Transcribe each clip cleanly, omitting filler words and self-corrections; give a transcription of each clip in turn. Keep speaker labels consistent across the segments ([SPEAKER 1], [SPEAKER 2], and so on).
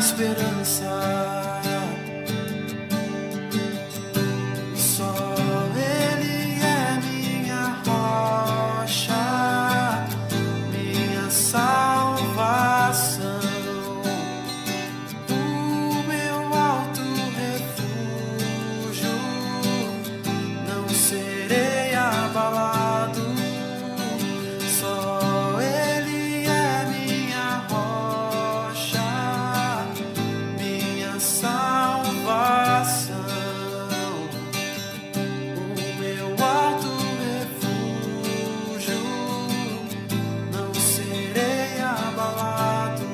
[SPEAKER 1] esperança. Só Ele é minha rocha, minha salvação, o meu alto refúgio. Não serei abalado. Só Ele é minha rocha, minha salvação, o meu alto refúgio. Não serei abalado.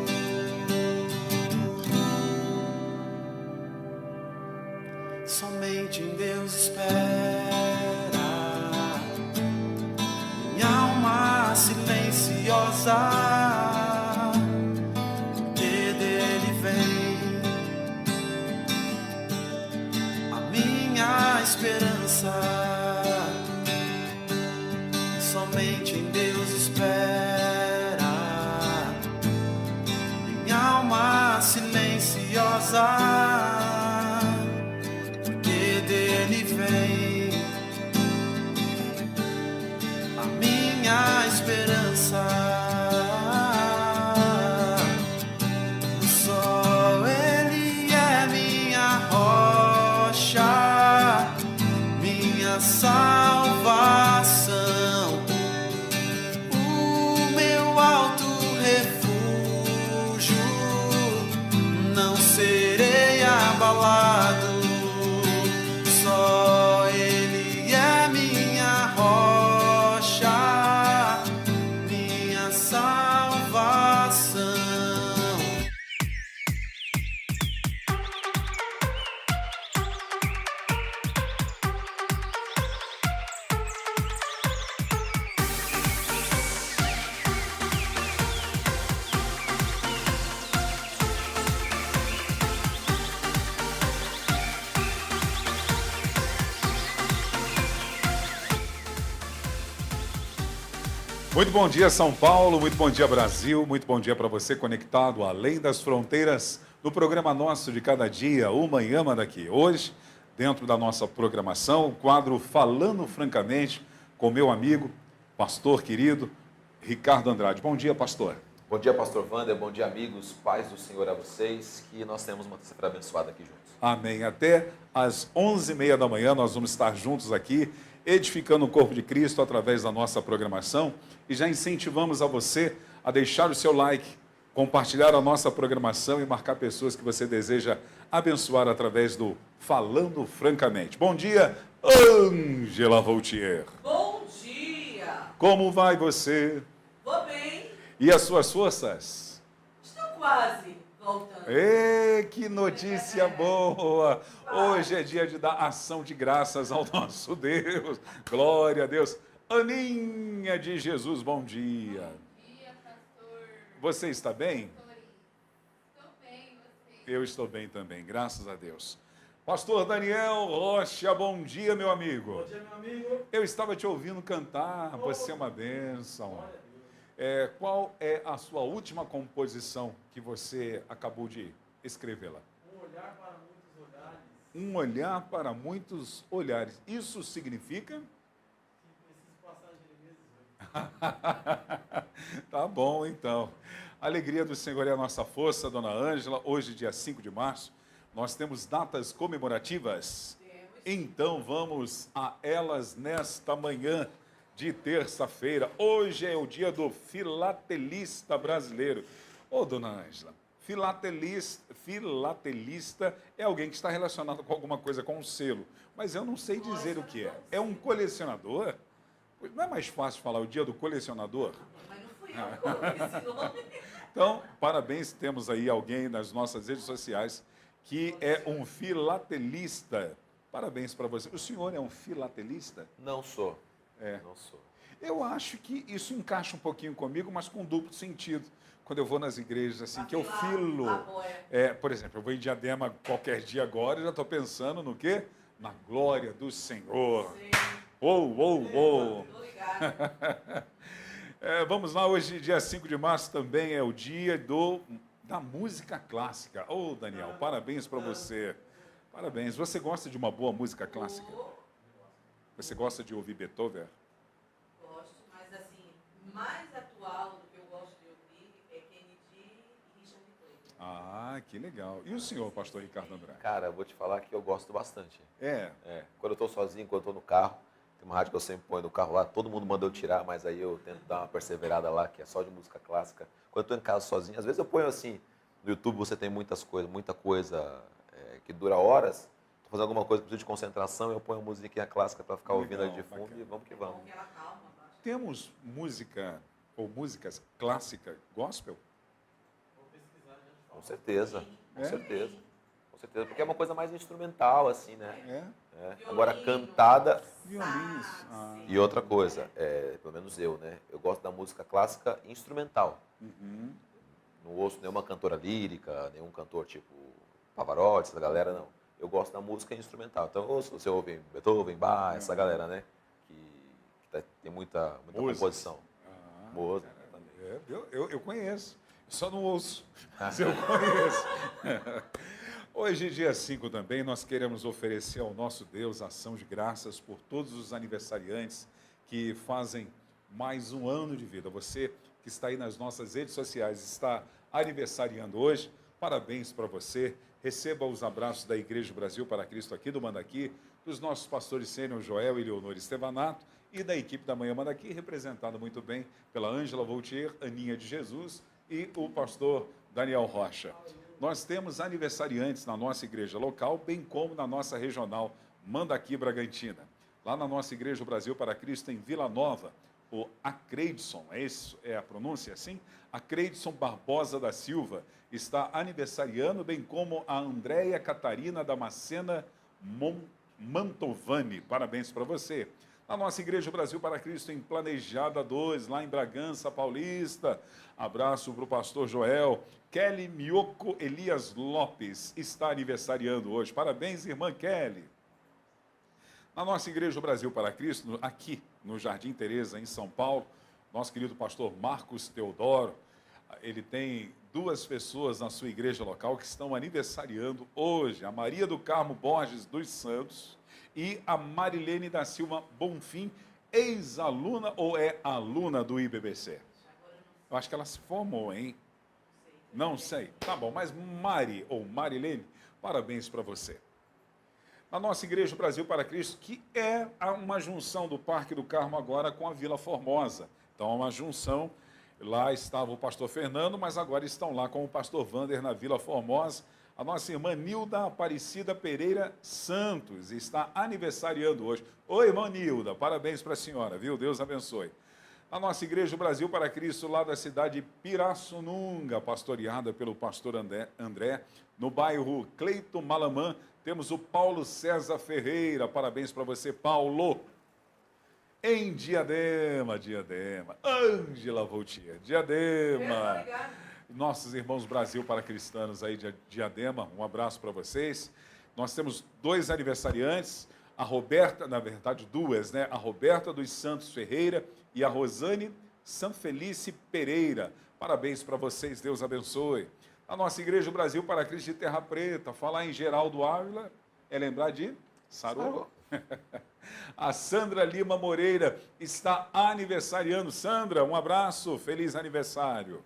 [SPEAKER 1] Somente em Deus espera minha alma silenciosa, que dele vem a minha esperança. Somente em Deus espera minha alma silenciosa, que dele vem a minha esperança. Só Ele é minha rocha, minha salvação, o meu alto refúgio. Não serei abalado. Só Ele é minha rocha, minha salvação.
[SPEAKER 2] Muito bom dia, São Paulo, muito bom dia, Brasil, muito bom dia para você conectado além das fronteiras do programa nosso de cada dia, o Manhã Manda Aqui. Hoje, dentro da nossa programação, o quadro Falando Francamente com meu amigo, pastor querido, Ricardo Andrade. Bom dia, pastor.
[SPEAKER 3] Bom dia, pastor Wander, bom dia, amigos, paz do Senhor a vocês, que nós temos uma terça-feira abençoada aqui juntos.
[SPEAKER 2] Amém. Até às 11h30 da manhã nós vamos estar juntos aqui, edificando o corpo de Cristo através da nossa programação, e já incentivamos a você a deixar o seu like, compartilhar a nossa programação e marcar pessoas que você deseja abençoar através do Falando Francamente. Bom dia, Ângela Voltier.
[SPEAKER 4] Bom dia!
[SPEAKER 2] Como vai você?
[SPEAKER 4] Vou bem,
[SPEAKER 2] E as suas forças?
[SPEAKER 4] estou quase voltando.
[SPEAKER 2] Que notícia boa! Hoje é dia de dar ação de graças ao nosso Deus. Glória a Deus. Aninha de Jesus, bom dia.
[SPEAKER 5] Bom dia, pastor.
[SPEAKER 2] Você está bem?
[SPEAKER 5] Estou bem, você?
[SPEAKER 2] Eu estou bem também, graças a Deus. Pastor Daniel Rocha, bom dia, meu amigo.
[SPEAKER 6] Bom dia, meu amigo.
[SPEAKER 2] Eu estava te ouvindo cantar, você é uma bênção. Qual é a sua última composição que você acabou de escrevê-la?
[SPEAKER 6] Um olhar para muitos olhares.
[SPEAKER 2] Um olhar para muitos olhares. Isso significa?
[SPEAKER 6] Que preciso passar Jeremias 18.
[SPEAKER 2] Tá bom, então. A alegria do Senhor é a nossa força, dona Ângela. Hoje, dia 5 de março, nós temos datas comemorativas. Então, vamos a elas nesta manhã de terça-feira. Hoje é o dia do filatelista brasileiro. Ô, dona Ângela, filatelista é alguém que está relacionado com alguma coisa, com um selo. Mas eu não sei dizer o que é. É um colecionador? Não é mais fácil falar o dia do colecionador?
[SPEAKER 4] Mas não fui eu que coloquei esse nome.
[SPEAKER 2] Então, parabéns, temos aí alguém nas nossas redes sociais que é um filatelista. Parabéns para você. O senhor é um filatelista?
[SPEAKER 3] Não sou.
[SPEAKER 2] É.
[SPEAKER 3] Não sou.
[SPEAKER 2] Eu acho que isso encaixa um pouquinho comigo, mas com duplo sentido. Quando eu vou nas igrejas, assim, que eu filo. Por exemplo, eu vou em Diadema qualquer dia agora e já estou pensando no quê? Na glória do Senhor.
[SPEAKER 4] Sim.
[SPEAKER 2] Uou.
[SPEAKER 4] Tô ligado.
[SPEAKER 2] Vamos lá, hoje, dia 5 de março, também é o dia da música clássica. Ô, Daniel, parabéns para você. Parabéns. Você gosta de uma boa música clássica? Você gosta de ouvir Beethoven?
[SPEAKER 4] Gosto, mas assim, mais atual do que eu gosto de ouvir é Kennedy e Richard Clayton.
[SPEAKER 2] Ah, que legal. E o senhor, pastor Ricardo André?
[SPEAKER 3] Cara, eu vou te falar que eu gosto bastante.
[SPEAKER 2] É.
[SPEAKER 3] Quando eu estou sozinho, quando eu estou no carro, tem uma rádio que eu sempre ponho no carro lá, todo mundo manda eu tirar, mas aí eu tento dar uma perseverada lá, que é só de música clássica. Quando eu estou em casa sozinho, às vezes eu ponho assim, no YouTube você tem muita coisa que dura horas, estou fazendo alguma coisa que precisa de concentração, eu ponho musiquinha clássica para ficar ouvindo ali de
[SPEAKER 2] Legal,
[SPEAKER 3] fundo
[SPEAKER 2] bacana.
[SPEAKER 3] e vamos que
[SPEAKER 4] Bom,
[SPEAKER 3] vamos.
[SPEAKER 4] que ela calma, baixa.
[SPEAKER 2] Temos música ou músicas clássicas gospel?
[SPEAKER 6] Vou pesquisar já te
[SPEAKER 3] Com
[SPEAKER 6] falo.
[SPEAKER 3] certeza, com
[SPEAKER 2] É?
[SPEAKER 3] certeza. Com certeza, porque é uma coisa mais instrumental, assim, né?
[SPEAKER 2] É.
[SPEAKER 3] Agora,
[SPEAKER 4] Violino,
[SPEAKER 3] cantada.
[SPEAKER 2] Violinos.
[SPEAKER 4] sax,
[SPEAKER 2] Ah.
[SPEAKER 3] E outra coisa, pelo menos eu, né? Eu gosto da música clássica instrumental.
[SPEAKER 2] Uhum.
[SPEAKER 3] Não ouço nenhuma cantora lírica, nenhum cantor tipo Pavarotti, essa galera, não. Eu gosto da música instrumental. Então, eu ouço, você ouve Beethoven, Bach, essa galera, né? Que tem muita
[SPEAKER 2] Músicas.
[SPEAKER 3] composição.
[SPEAKER 2] Ah,
[SPEAKER 3] Boa.
[SPEAKER 2] eu conheço, só não ouço, mas eu conheço. Hoje, dia 5 também, nós queremos oferecer ao nosso Deus ação de graças por todos os aniversariantes que fazem mais um ano de vida. Você que está aí nas nossas redes sociais, está aniversariando hoje, parabéns para você. Receba os abraços da Igreja Brasil para Cristo aqui do Mandaqui, dos nossos pastores Sênior Joel e Leonor Estevanato e da equipe da Manhã Mandaqui, representada muito bem pela Ângela Voltier, Aninha de Jesus e o pastor Daniel Rocha. Nós temos aniversariantes na nossa igreja local, bem como na nossa regional Mandaqui Bragantina. Lá na nossa Igreja Brasil para Cristo, em Vila Nova, o Acreidson, é a pronúncia assim? Acreidson Barbosa da Silva está aniversariando, bem como a Andréia Catarina Damascena Mantovani. Parabéns para você. Na nossa Igreja Brasil para Cristo, em Planejada 2, lá em Bragança Paulista. Abraço para o pastor Joel. Kelly Mioco Elias Lopes está aniversariando hoje. Parabéns, irmã Kelly. Na nossa Igreja Brasil para Cristo, aqui no Jardim Teresa, em São Paulo, nosso querido pastor Marcos Teodoro, ele tem duas pessoas na sua igreja local que estão aniversariando hoje. A Maria do Carmo Borges dos Santos e a Marilene da Silva Bonfim, ex-aluna ou é aluna do IBBC? Eu acho que ela se formou, hein? Não sei. Tá bom, mas Mari ou Marilene, parabéns para você. Na nossa Igreja Brasil para Cristo, que é uma junção do Parque do Carmo agora com a Vila Formosa. Então, é uma junção. Lá estava o pastor Fernando, mas agora estão lá com o pastor Vander na Vila Formosa. A nossa irmã Nilda Aparecida Pereira Santos está aniversariando hoje. Oi, irmã Nilda, parabéns para a senhora, viu? Deus abençoe. A nossa Igreja Brasil para Cristo, lá da cidade de Pirassununga, pastoreada pelo pastor André, no bairro Cleito Malamã, temos o Paulo César Ferreira. Parabéns para você, Paulo. Em Diadema, Ângela Voltier, Diadema.
[SPEAKER 4] Obrigada.
[SPEAKER 2] Nossos irmãos Brasil para Cristanos aí de Diadema, um abraço para vocês. Nós temos dois aniversariantes, a Roberta, na verdade duas, né? A Roberta dos Santos Ferreira e a Rosane Sanfelice Pereira. Parabéns para vocês, Deus abençoe. A nossa Igreja Brasil para Cristo de Terra Preta, falar em Geraldo Ávila, é lembrar de Saru. A Sandra Lima Moreira está aniversariando. Sandra, um abraço, feliz aniversário.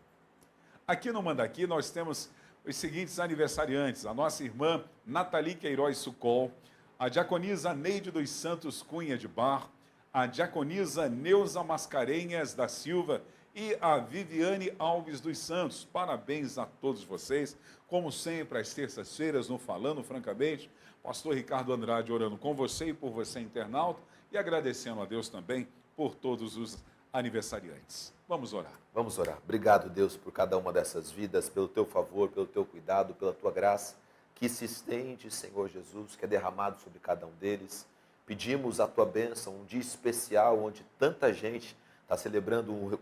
[SPEAKER 2] Aqui no Mandaqui nós temos os seguintes aniversariantes: a nossa irmã Nathalie Queiroz Sucol, a diaconisa Neide dos Santos Cunha de Bar, a diaconisa Neuza Mascarenhas da Silva e a Viviane Alves dos Santos. Parabéns a todos vocês. Como sempre, às terças-feiras, no Falando Francamente, pastor Ricardo Andrade orando com você e por você, internauta, e agradecendo a Deus também por todos os aniversariantes. Vamos orar.
[SPEAKER 3] Vamos orar. Obrigado, Deus, por cada uma dessas vidas, pelo teu favor, pelo teu cuidado, pela tua graça, que se estende, Senhor Jesus, que é derramado sobre cada um deles. Pedimos a tua bênção, um dia especial, onde tanta gente está celebrando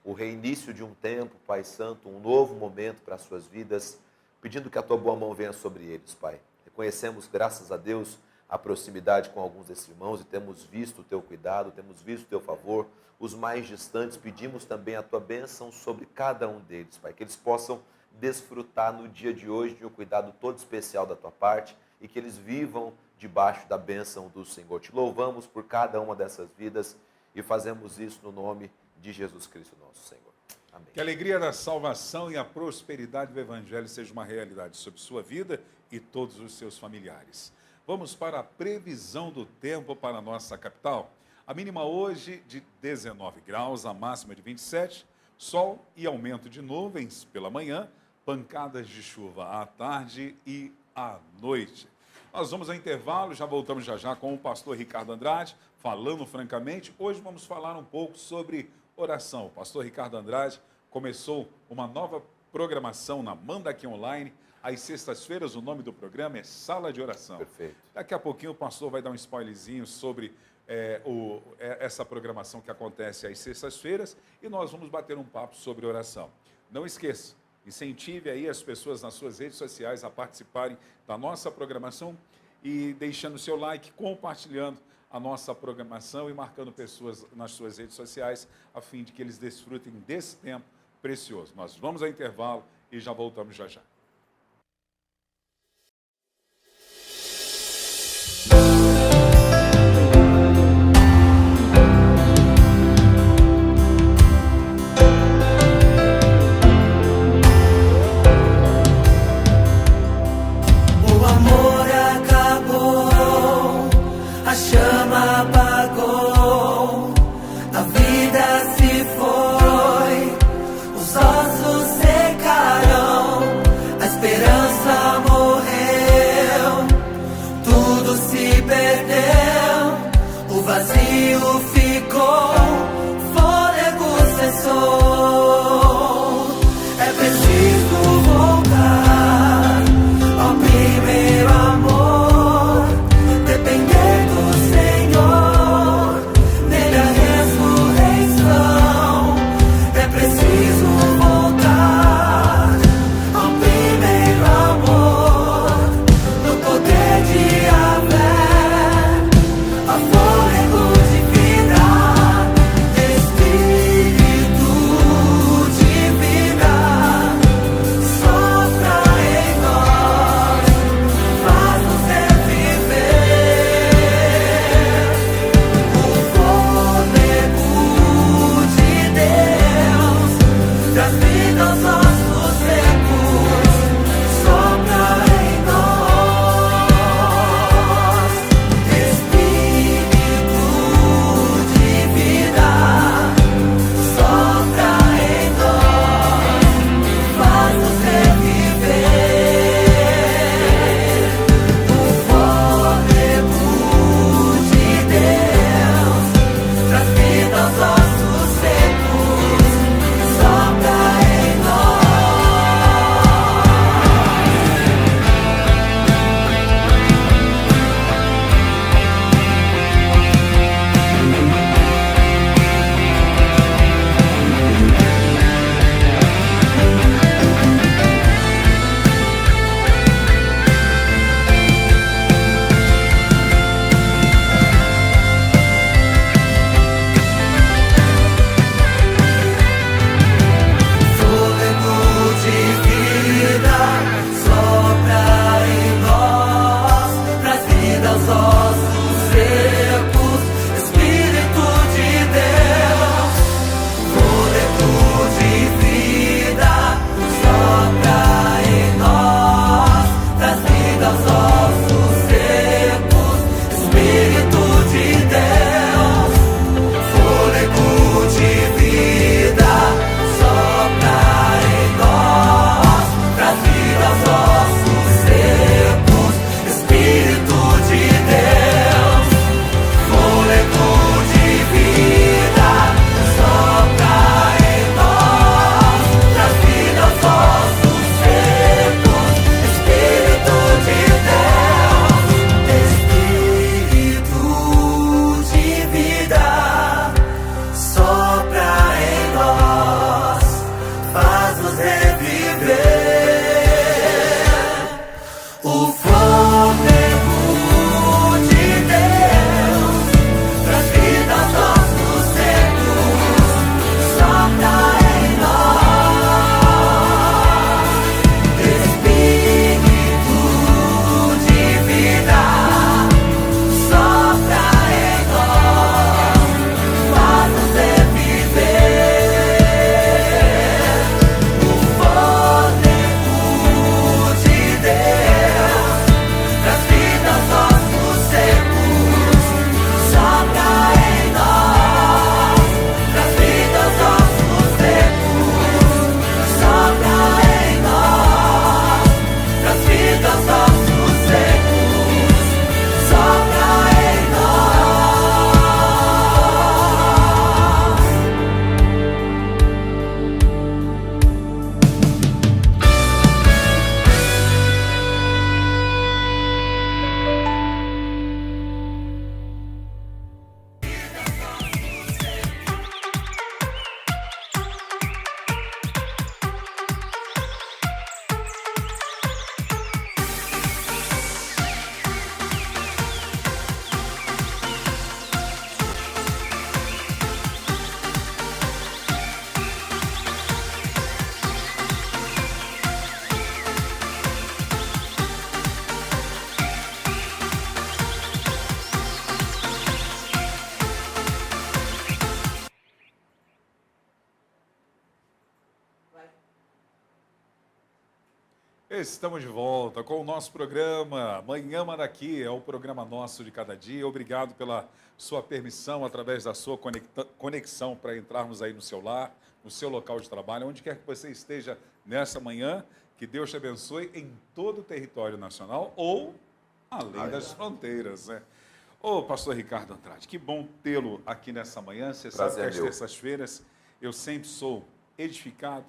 [SPEAKER 3] o reinício de um tempo, Pai Santo, um novo momento para as suas vidas, pedindo que a tua boa mão venha sobre eles, Pai. Reconhecemos, graças a Deus, a proximidade com alguns desses irmãos e temos visto o teu cuidado, temos visto o teu favor. Os mais distantes, pedimos também a tua bênção sobre cada um deles, Pai, que eles possam desfrutar no dia de hoje de um cuidado todo especial da tua parte e que eles vivam debaixo da bênção do Senhor. Te louvamos por cada uma dessas vidas e fazemos isso no nome de Jesus Cristo, nosso Senhor. Amém.
[SPEAKER 2] Que a alegria da salvação e a prosperidade do Evangelho seja uma realidade sobre sua vida e todos os seus familiares. Vamos para a previsão do tempo para a nossa capital. A mínima hoje de 19 graus, a máxima de 27, sol e aumento de nuvens pela manhã, pancadas de chuva à tarde e à noite. Nós vamos ao intervalo, já voltamos já com o pastor Ricardo Andrade, falando francamente. Hoje vamos falar um pouco sobre oração. O pastor Ricardo Andrade começou uma nova programação na Manda Aqui Online. Às sextas-feiras, o nome do programa é Sala de Oração.
[SPEAKER 3] Perfeito.
[SPEAKER 2] Daqui a pouquinho o pastor vai dar um spoilerzinho sobre essa programação que acontece às sextas-feiras e nós vamos bater um papo sobre oração. Não esqueça, incentive aí as pessoas nas suas redes sociais a participarem da nossa programação e deixando seu like, compartilhando a nossa programação e marcando pessoas nas suas redes sociais a fim de que eles desfrutem desse tempo precioso. Nós vamos ao intervalo e já voltamos já.
[SPEAKER 7] A chama apagou, a vida se foi, os ossos secarão,
[SPEAKER 2] Estamos de volta com o nosso programa Manhã Manda Aqui, é o programa nosso de cada dia. Obrigado pela sua permissão, através da sua conexão, para entrarmos aí no seu lar, no seu local de trabalho, onde quer que você esteja nessa manhã. Que Deus te abençoe em todo o território nacional ou além das fronteiras, né? Ô, pastor Ricardo Andrade, que bom tê-lo aqui nessa manhã. Você sabe que
[SPEAKER 3] Prazer
[SPEAKER 2] às
[SPEAKER 3] meu.
[SPEAKER 2] terças-feiras eu sempre sou edificado,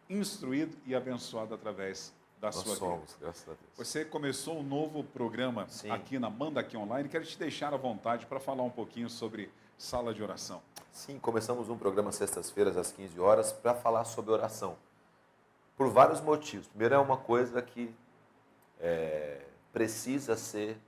[SPEAKER 2] instruído e abençoado através da
[SPEAKER 3] Nós
[SPEAKER 2] sua vida.
[SPEAKER 3] somos, graças a Deus.
[SPEAKER 2] Você começou um novo programa
[SPEAKER 3] Sim.
[SPEAKER 2] aqui na Manda Aqui Online. Quero te deixar à vontade para falar um pouquinho sobre sala de oração.
[SPEAKER 3] Sim, começamos um programa sextas-feiras às 15 horas para falar sobre oração. Por vários motivos. Primeiro, é uma coisa que precisa ser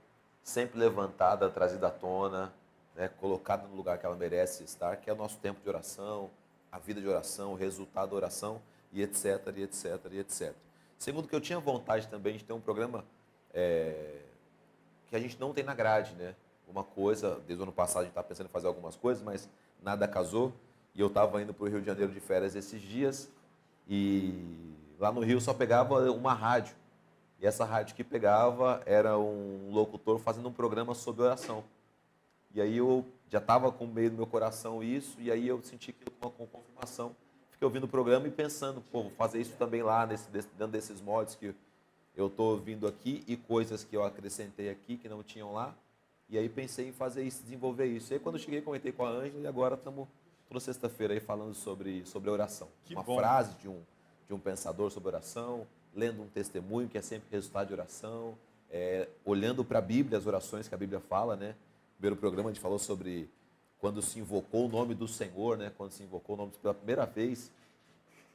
[SPEAKER 3] sempre levantada, trazida à tona, né, colocada no lugar que ela merece estar, que é o nosso tempo de oração, a vida de oração, o resultado da oração, e etc, e etc, e etc. Segundo, que eu tinha vontade também de ter um programa que a gente não tem na grade, né? Uma coisa, desde o ano passado a gente estava pensando em fazer algumas coisas, mas nada casou. E eu estava indo para o Rio de Janeiro de férias esses dias e lá no Rio só pegava uma rádio. E essa rádio que pegava era um locutor fazendo um programa sobre oração. E aí eu já estava com meio no meu coração isso, e aí eu senti que com confirmação. Fiquei ouvindo o programa e pensando, pô, vou fazer isso também lá, dentro desses moldes que eu estou ouvindo aqui e coisas que eu acrescentei aqui que não tinham lá. E aí pensei em fazer isso, desenvolver isso. E aí quando eu cheguei, comentei com a Ângela e agora estamos toda sexta-feira aí falando sobre oração.
[SPEAKER 2] Que
[SPEAKER 3] Uma
[SPEAKER 2] bom.
[SPEAKER 3] frase de um pensador sobre oração, lendo um testemunho que é sempre resultado de oração, olhando para a Bíblia, as orações que a Bíblia fala, né? No primeiro programa a gente falou sobre quando se invocou o nome do Senhor, né? Quando se invocou o nome pela primeira vez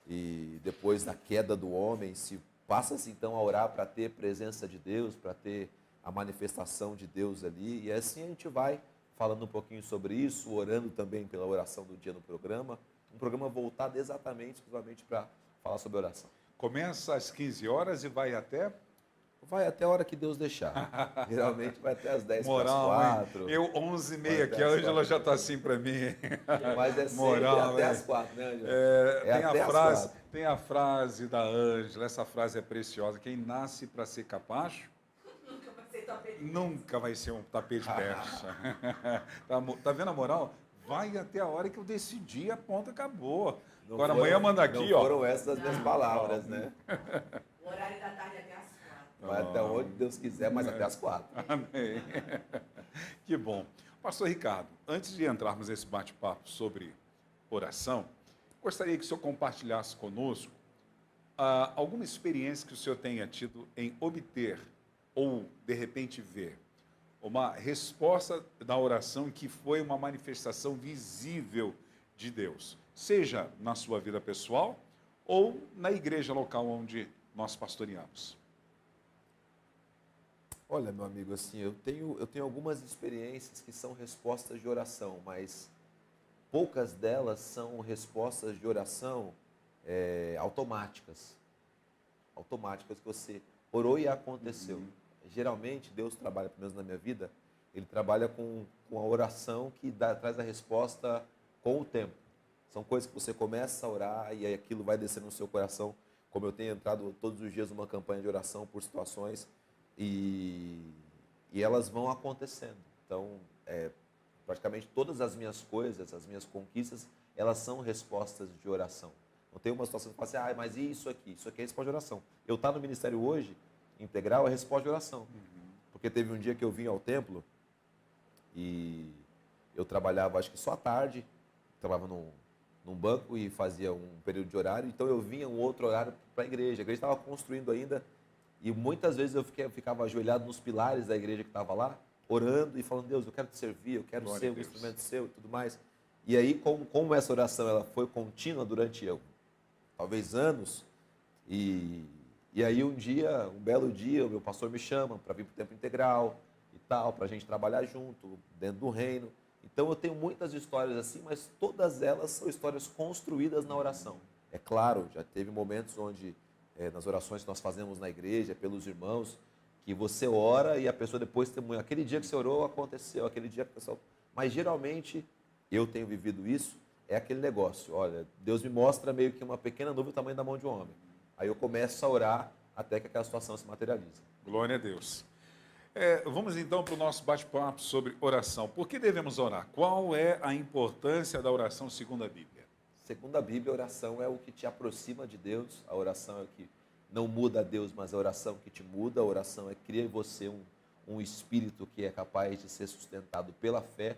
[SPEAKER 3] e depois da queda do homem, se passa-se então a orar para ter presença de Deus, para ter a manifestação de Deus ali, e assim a gente vai falando um pouquinho sobre isso, orando também pela oração do dia no programa, um programa voltado exatamente, exclusivamente para falar sobre oração.
[SPEAKER 2] Começa às 15 horas e vai até...
[SPEAKER 3] Vai até a hora que Deus deixar. Geralmente vai até as 10 para as
[SPEAKER 2] Moral,
[SPEAKER 3] 4.
[SPEAKER 2] hein? Eu 11h30
[SPEAKER 3] Vai
[SPEAKER 2] aqui,
[SPEAKER 3] até
[SPEAKER 2] a
[SPEAKER 3] às
[SPEAKER 2] Ângela
[SPEAKER 3] 4.
[SPEAKER 2] já está assim para mim.
[SPEAKER 3] Mas é sempre
[SPEAKER 2] Moral,
[SPEAKER 3] até
[SPEAKER 2] é.
[SPEAKER 3] as 4, né, Ângela?
[SPEAKER 2] Tem a frase da Ângela, essa frase é preciosa. Quem nasce para ser capacho,
[SPEAKER 4] Nunca vai ser tapete.
[SPEAKER 2] nunca vai ser um tapete persa. Tá vendo a moral? Vai até a hora que eu decidi, a ponta acabou.
[SPEAKER 3] Não
[SPEAKER 2] Agora
[SPEAKER 3] foram-
[SPEAKER 2] amanhã manda aqui,
[SPEAKER 3] não
[SPEAKER 2] ó.
[SPEAKER 3] foram essas as minhas palavras, né?
[SPEAKER 4] O horário da tarde é até às 4.
[SPEAKER 3] Vai até onde Deus quiser, mas até as 4.
[SPEAKER 2] Amém. Que bom. Pastor Ricardo, antes de entrarmos nesse bate-papo sobre oração, gostaria que o senhor compartilhasse conosco alguma experiência que o senhor tenha tido em obter ou, de repente, ver uma resposta da oração que foi uma manifestação visível de Deus, seja na sua vida pessoal ou na igreja local onde nós pastoreamos.
[SPEAKER 3] Olha, meu amigo, assim, eu tenho algumas experiências que são respostas de oração, mas poucas delas são respostas de oração automáticas. Automáticas que você orou e aconteceu. Geralmente, Deus trabalha, pelo menos na minha vida, Ele trabalha com a oração que traz a resposta com o tempo. São coisas que você começa a orar e aí aquilo vai descendo no seu coração, como eu tenho entrado todos os dias numa campanha de oração por situações, e elas vão acontecendo. Então, praticamente todas as minhas coisas, as minhas conquistas, elas são respostas de oração. Não tem uma situação que fala assim, mas e isso aqui? Isso aqui é resposta de oração. Eu estar no ministério hoje, integral, é resposta de oração. Porque teve um dia que eu vim ao templo e eu trabalhava, acho que só à tarde, trabalhava num banco e fazia um período de horário, então eu vinha um outro horário para a igreja estava construindo ainda, e muitas vezes eu ficava ajoelhado nos pilares da igreja que estava lá, orando e falando, Deus, eu quero te servir, eu quero
[SPEAKER 2] Glória
[SPEAKER 3] ser
[SPEAKER 2] a
[SPEAKER 3] um
[SPEAKER 2] Deus.
[SPEAKER 3] instrumento seu e tudo mais. E aí, como essa oração ela foi contínua durante talvez anos, e aí um belo dia, o meu pastor me chama para vir para o tempo integral e tal, para a gente trabalhar junto, dentro do reino. Então eu tenho muitas histórias assim, mas todas elas são histórias construídas na oração. É claro, já teve momentos onde, nas orações que nós fazemos na igreja, pelos irmãos, que você ora e a pessoa depois testemunha. Aquele dia que você orou, aconteceu. Aquele dia que a pessoa... Mas geralmente, eu tenho vivido isso, é aquele negócio. Olha, Deus me mostra meio que uma pequena nuvem do tamanho da mão de um homem. Aí eu começo a orar, até que aquela situação se materialize.
[SPEAKER 2] Glória a Deus. Vamos então para o nosso bate-papo sobre oração. Por que devemos orar? Qual é a importância da oração segundo a Bíblia?
[SPEAKER 3] Segundo a Bíblia, a oração é o que te aproxima de Deus, a oração é o que não muda a Deus, mas a oração que te muda, a oração é criar em você um espírito que é capaz de ser sustentado pela fé,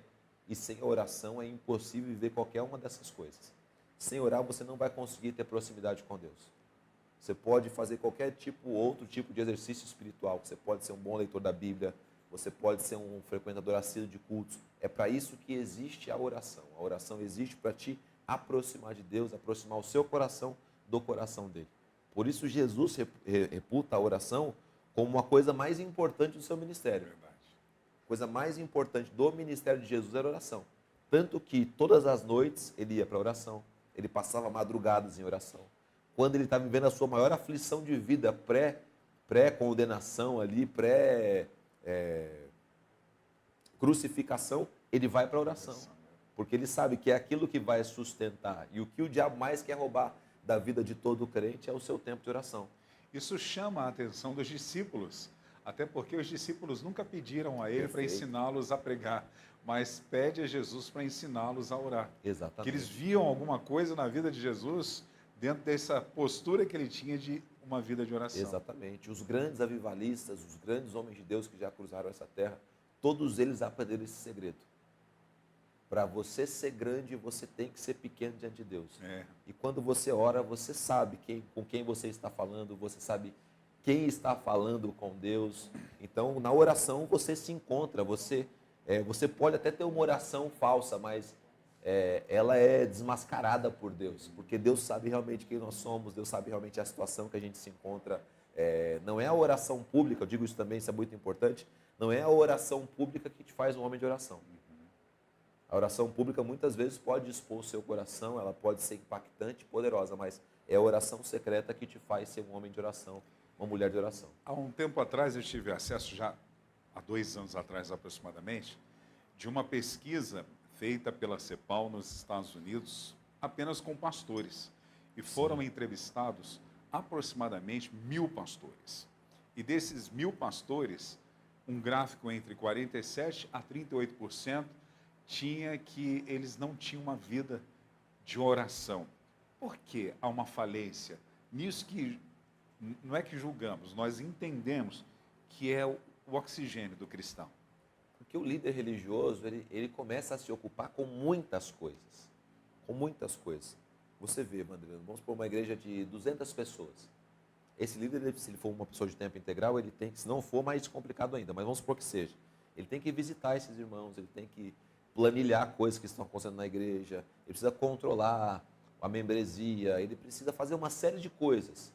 [SPEAKER 3] e sem a oração é impossível viver qualquer uma dessas coisas. Sem orar, você não vai conseguir ter proximidade com Deus. Você pode fazer qualquer outro tipo de exercício espiritual, você pode ser um bom leitor da Bíblia, você pode ser um frequentador assíduo de cultos. É para isso que existe a oração. A oração existe para te aproximar de Deus, aproximar o seu coração do coração dele. Por isso Jesus reputa a oração como uma coisa mais importante do seu ministério.
[SPEAKER 2] Verdade.
[SPEAKER 3] A coisa mais importante do ministério de Jesus era a oração. Tanto que todas as noites ele ia para a oração, ele passava madrugadas em oração. Quando ele estava vivendo a sua maior aflição de vida, pré-condenação ali, pré-crucificação, ele vai para a oração. Porque ele sabe que é aquilo que vai sustentar. E o que o diabo mais quer roubar da vida de todo crente é o seu tempo de oração.
[SPEAKER 2] Isso chama a atenção dos discípulos, até porque os discípulos nunca pediram a ele para
[SPEAKER 3] Perfeito.
[SPEAKER 2] ensiná-los a pregar, mas pede a Jesus para ensiná-los a orar.
[SPEAKER 3] Exatamente.
[SPEAKER 2] Que eles viam alguma coisa na vida de Jesus dentro dessa postura que ele tinha de uma vida de oração.
[SPEAKER 3] Exatamente. Os grandes avivalistas, os grandes homens de Deus que já cruzaram essa terra, todos eles aprenderam esse segredo. Para você ser grande, você tem que ser pequeno diante de Deus. E quando você ora, você sabe com quem você está falando, você sabe quem está falando com Deus. Então, na oração, você se encontra. Você pode até ter uma oração falsa, mas ela é desmascarada por Deus. Porque Deus sabe realmente quem nós somos, Deus sabe realmente a situação que a gente se encontra. Não é a oração pública, eu digo isso também, isso é muito importante, não é a oração pública que te faz um homem de oração. A oração pública muitas vezes pode expor o seu coração, ela pode ser impactante, poderosa, mas é a oração secreta que te faz ser um homem de oração, uma mulher de oração.
[SPEAKER 2] Há um tempo atrás eu tive acesso, já há 2 anos atrás aproximadamente, de uma pesquisa feita pela CEPAL nos Estados Unidos, apenas com pastores. E foram entrevistados aproximadamente 1.000 pastores. E desses 1.000 pastores, um gráfico entre 47% a 38% tinha que eles não tinham uma vida de oração. Por que há uma falência? Nisso que não é que julgamos, nós entendemos que é o oxigênio do cristão.
[SPEAKER 3] Porque o líder religioso, ele começa a se ocupar com muitas coisas. Com muitas coisas. Você vê, Vandrino, vamos supor uma igreja de 200 pessoas. Esse líder, se ele for uma pessoa de tempo integral, ele tem que, se não for, mais complicado ainda, mas vamos supor que seja. Ele tem que visitar esses irmãos, ele tem que planilhar coisas que estão acontecendo na igreja, ele precisa controlar a membresia, ele precisa fazer uma série de coisas.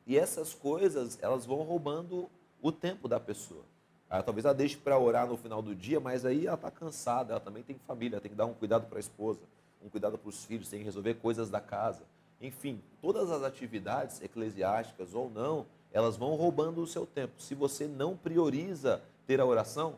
[SPEAKER 3] E essas coisas, elas vão roubando o tempo da pessoa. Talvez ela deixe para orar no final do dia, mas aí ela está cansada, ela também tem família, ela tem que dar um cuidado para a esposa, um cuidado para os filhos, tem que resolver coisas da casa. Enfim, todas as atividades eclesiásticas ou não, elas vão roubando o seu tempo. Se você não prioriza ter a oração,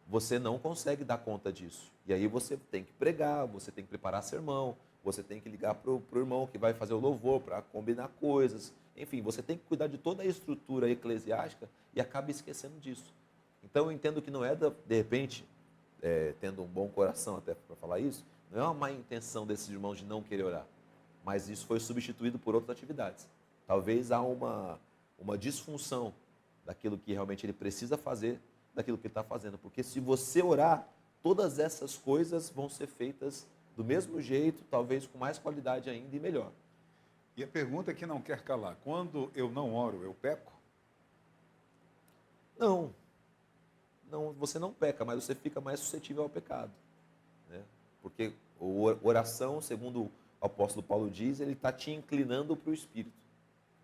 [SPEAKER 3] você não consegue dar conta disso. E aí você tem que pregar, você tem que preparar sermão, você tem que ligar para o irmão que vai fazer o louvor, para combinar coisas. Enfim, você tem que cuidar de toda a estrutura eclesiástica e acaba esquecendo disso. Então eu entendo que não é, de repente, tendo um bom coração até para falar isso, não é uma má intenção desses irmãos de não querer orar, mas isso foi substituído por outras atividades. Talvez há uma disfunção daquilo que realmente ele precisa fazer, daquilo que ele está fazendo. Porque se você orar, todas essas coisas vão ser feitas do mesmo jeito, talvez com mais qualidade ainda e melhor.
[SPEAKER 2] E a pergunta que não quer calar, quando eu não oro, eu peco?
[SPEAKER 3] Não, você não peca, mas você fica mais suscetível ao pecado. Né? Porque a oração, segundo o apóstolo Paulo diz, ele está te inclinando para o Espírito.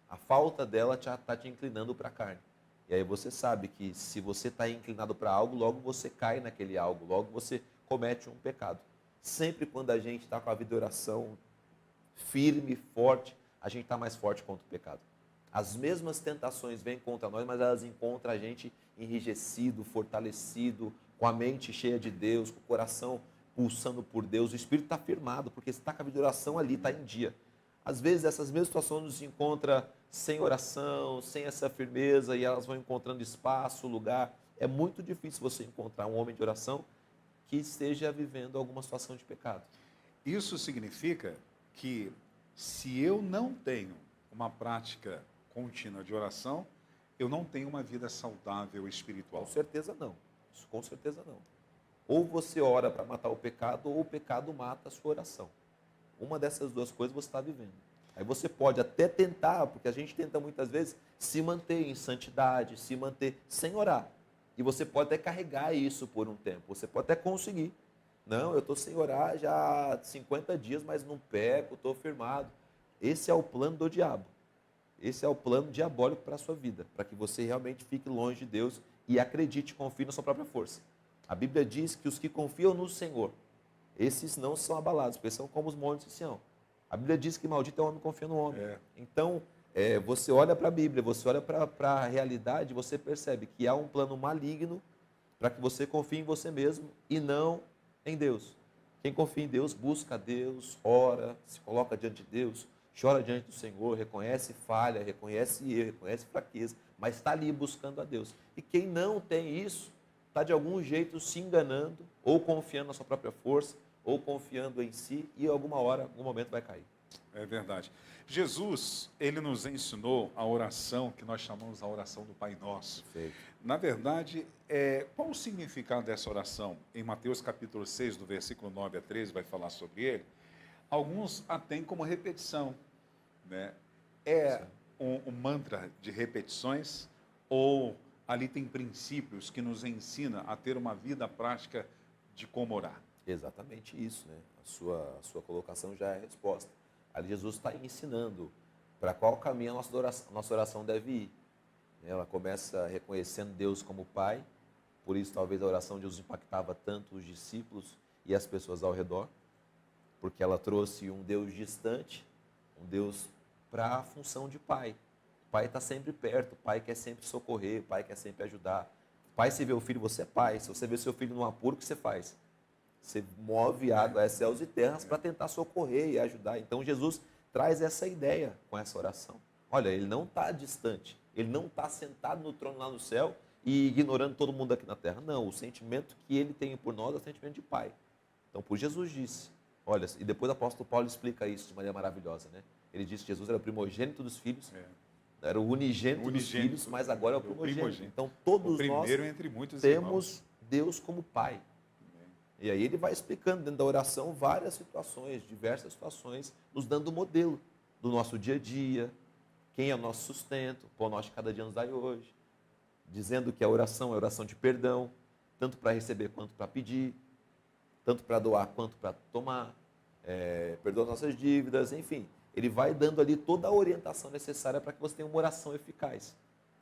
[SPEAKER 3] A falta dela está te inclinando para a carne. E aí você sabe que se você está inclinado para algo, logo você cai naquele algo, logo você comete um pecado. Sempre quando a gente está com a vida de oração firme, forte, a gente está mais forte contra o pecado. As mesmas tentações vêm contra nós, mas elas encontram a gente enrijecido, fortalecido, com a mente cheia de Deus, com o coração pulsando por Deus. O espírito está firmado, porque você está com a vida de oração ali, está em dia. Às vezes essas mesmas situações nos encontram sem oração, sem essa firmeza, e elas vão encontrando espaço, lugar. É muito difícil você encontrar um homem de oração que esteja vivendo alguma situação de pecado.
[SPEAKER 2] Isso significa que se eu não tenho uma prática contínua de oração, eu não tenho uma vida saudável espiritual.
[SPEAKER 3] Com certeza não. Isso com certeza não. Ou você ora para matar o pecado, ou o pecado mata a sua oração. Uma dessas duas coisas você está vivendo. Aí você pode até tentar, porque a gente tenta muitas vezes se manter em santidade, se manter sem orar. E você pode até carregar isso por um tempo. Você pode até conseguir. Não, eu estou sem orar já há 50 dias, mas não peco, estou firmado. Esse é o plano do diabo. Esse é o plano diabólico para a sua vida, para que você realmente fique longe de Deus e acredite, confie na sua própria força. A Bíblia diz que os que confiam no Senhor, esses não são abalados, porque são como os montes de Sião. A Bíblia diz que maldito é o homem que confia no homem. Então, você olha para a Bíblia, você olha para a realidade, você percebe que há um plano maligno para que você confie em você mesmo e não em Deus. Quem confia em Deus, busca a Deus, ora, se coloca diante de Deus, chora diante do Senhor, reconhece falha, reconhece erro, reconhece fraqueza, mas está ali buscando a Deus. E quem não tem isso, está de algum jeito se enganando, ou confiando na sua própria força, ou confiando em si, e alguma hora, algum momento vai cair.
[SPEAKER 2] É verdade. Jesus, ele nos ensinou a oração que nós chamamos a oração do Pai Nosso.
[SPEAKER 3] Perfeito.
[SPEAKER 2] Na verdade, qual o significado dessa oração? Em Mateus capítulo 6, do versículo 9 a 13, vai falar sobre ele. Alguns a têm como repetição, né? É um mantra de repetições, ou ali tem princípios que nos ensina a ter uma vida prática de como orar?
[SPEAKER 3] Exatamente isso, né? A sua colocação já é a resposta. Ali Jesus está ensinando para qual caminho a nossa oração deve ir. Ela começa reconhecendo Deus como Pai, por isso talvez a oração de Jesus impactava tanto os discípulos e as pessoas ao redor, porque ela trouxe um Deus distante, um Deus para a função de Pai. O Pai está sempre perto, o Pai quer sempre socorrer, o Pai quer sempre ajudar. Pai, se vê o filho, você é pai. Se você vê seu filho num apuro, o que você faz? Você move água, céus e terras para tentar socorrer e ajudar. Então Jesus traz essa ideia com essa oração. Olha, ele não está distante, ele não está sentado no trono lá no céu e ignorando todo mundo aqui na terra. Não, o sentimento que ele tem por nós é o sentimento de pai. Então, por Jesus disse, olha, e depois o apóstolo Paulo explica isso de maneira maravilhosa, né? Ele disse que Jesus era o primogênito dos filhos, era o unigênito dos filhos, mas agora é o primogênito. Então, todos nós
[SPEAKER 2] entre muitos
[SPEAKER 3] temos Deus como pai. E aí ele vai explicando dentro da oração várias situações, diversas situações, nos dando modelo do nosso dia a dia, quem é o nosso sustento, o pão nosso de cada dia nos dai hoje, dizendo que a oração é oração de perdão, tanto para receber quanto para pedir, tanto para doar quanto para tomar, perdoa as nossas dívidas, enfim. Ele vai dando ali toda a orientação necessária para que você tenha uma oração eficaz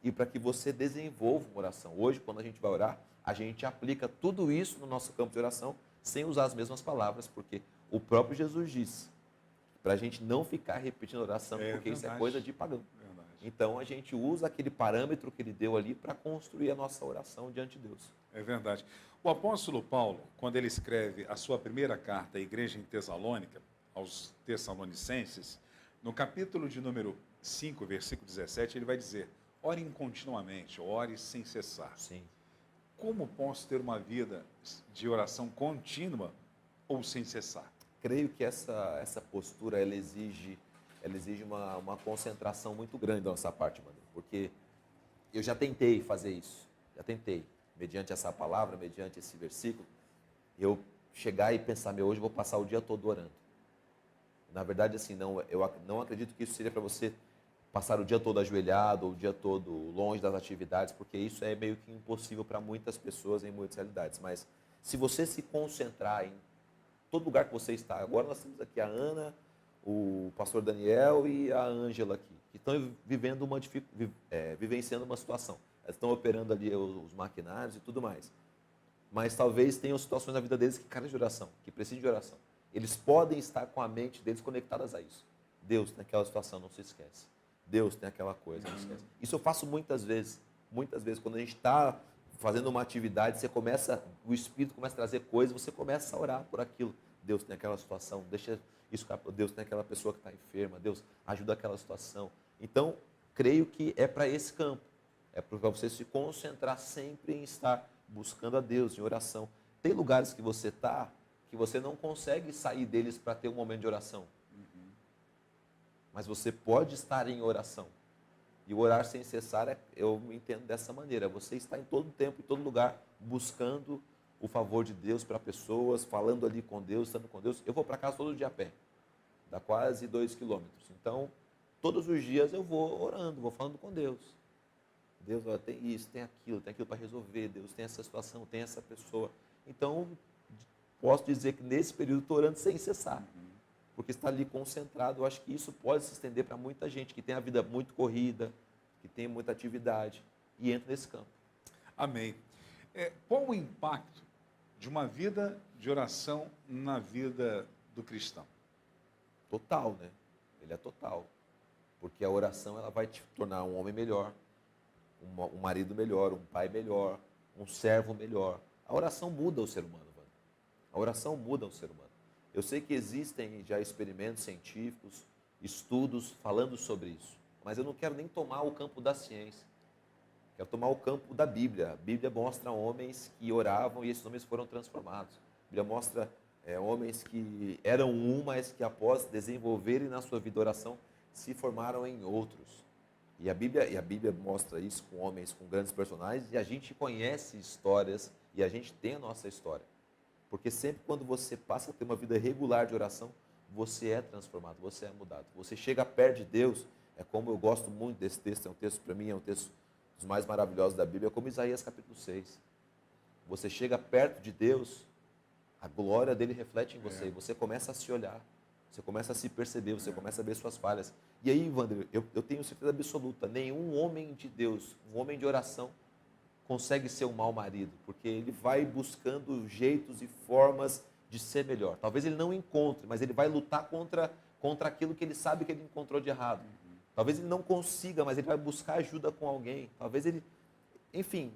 [SPEAKER 3] e para que você desenvolva uma oração. Hoje, quando a gente vai orar, a gente aplica tudo isso no nosso campo de oração sem usar as mesmas palavras, porque o próprio Jesus disse para a gente não ficar repetindo oração, porque isso é coisa de pagão.
[SPEAKER 2] Verdade.
[SPEAKER 3] Então, a gente usa aquele parâmetro que ele deu ali para construir a nossa oração diante de Deus.
[SPEAKER 2] É verdade. O apóstolo Paulo, quando ele escreve a sua primeira carta à igreja em Tessalônica, aos Tessalonicenses, no capítulo de número 5, versículo 17, ele vai dizer: orem continuamente, ore sem cessar.
[SPEAKER 3] Sim.
[SPEAKER 2] Como posso ter uma vida de oração contínua ou sem cessar?
[SPEAKER 3] Creio que essa postura ela exige uma concentração muito grande da nossa parte, mano, porque eu já tentei fazer isso, mediante essa palavra, mediante esse versículo, eu chegar e pensar, hoje eu vou passar o dia todo orando. Na verdade, assim, eu não acredito que isso seria para você passar o dia todo ajoelhado, ou o dia todo longe das atividades, porque isso é meio que impossível para muitas pessoas em muitas realidades. Mas se você se concentrar em todo lugar que você está, agora nós temos aqui a Ana, o pastor Daniel e a Ângela aqui, que estão vivenciando uma situação. Elas estão operando ali os maquinários e tudo mais. Mas talvez tenham situações na vida deles que carecem de oração, que precisam de oração. Eles podem estar com a mente deles conectadas a isso. Deus tem aquela situação, não se esquece. Deus tem aquela coisa, não se esquece. Isso eu faço muitas vezes. Muitas vezes, quando a gente está fazendo uma atividade, o Espírito começa a trazer coisas, você começa a orar por aquilo. Deus tem aquela situação, deixa isso, Deus tem aquela pessoa que está enferma, Deus ajuda aquela situação. Então, creio que é para esse campo. É para você se concentrar sempre em estar buscando a Deus, em oração. Tem lugares que você está, que você não consegue sair deles para ter um momento de oração. Mas você pode estar em oração. E o orar sem cessar, eu entendo dessa maneira. Você está em todo tempo, em todo lugar, buscando o favor de Deus para pessoas, falando ali com Deus, estando com Deus. Eu vou para casa todo dia a pé. Dá quase 2 quilômetros. Então, todos os dias eu vou orando, vou falando com Deus. Deus, olha, tem isso, tem aquilo para resolver. Deus, tem essa situação, tem essa pessoa. Então, posso dizer que nesse período estou orando sem cessar. Porque está ali concentrado. Eu acho que isso pode se estender para muita gente que tem a vida muito corrida, que tem muita atividade e entra nesse campo.
[SPEAKER 2] Amém. Qual o impacto de uma vida de oração na vida do cristão?
[SPEAKER 3] Total, né? Ele é total. Porque a oração ela vai te tornar um homem melhor, um marido melhor, um pai melhor, um servo melhor. A oração muda o ser humano, mano. A oração muda o ser humano. Eu sei que existem já experimentos científicos, estudos falando sobre isso, mas eu não quero nem tomar o campo da ciência. Quero tomar o campo da Bíblia. A Bíblia mostra homens que oravam e esses homens foram transformados. A Bíblia mostra homens que eram mas que após desenvolverem na sua vida oração, se formaram em outros. E a Bíblia mostra isso com homens, com grandes personagens, e a gente conhece histórias e a gente tem a nossa história. Porque sempre quando você passa a ter uma vida regular de oração, você é transformado, você é mudado. Você chega perto de Deus, é como eu gosto muito desse texto, é um texto para mim, é um texto dos mais maravilhosos da Bíblia, é como Isaías capítulo 6. Você chega perto de Deus, a glória dele reflete em você, você começa a se olhar, você começa a se perceber, você começa a ver suas falhas. E aí, Wander, eu tenho certeza absoluta, nenhum homem de Deus, um homem de oração, consegue ser um mau marido, porque ele vai buscando jeitos e formas de ser melhor. Talvez ele não encontre, mas ele vai lutar contra aquilo que ele sabe que ele encontrou de errado. Talvez ele não consiga, mas ele vai buscar ajuda com alguém. Talvez ele... Enfim,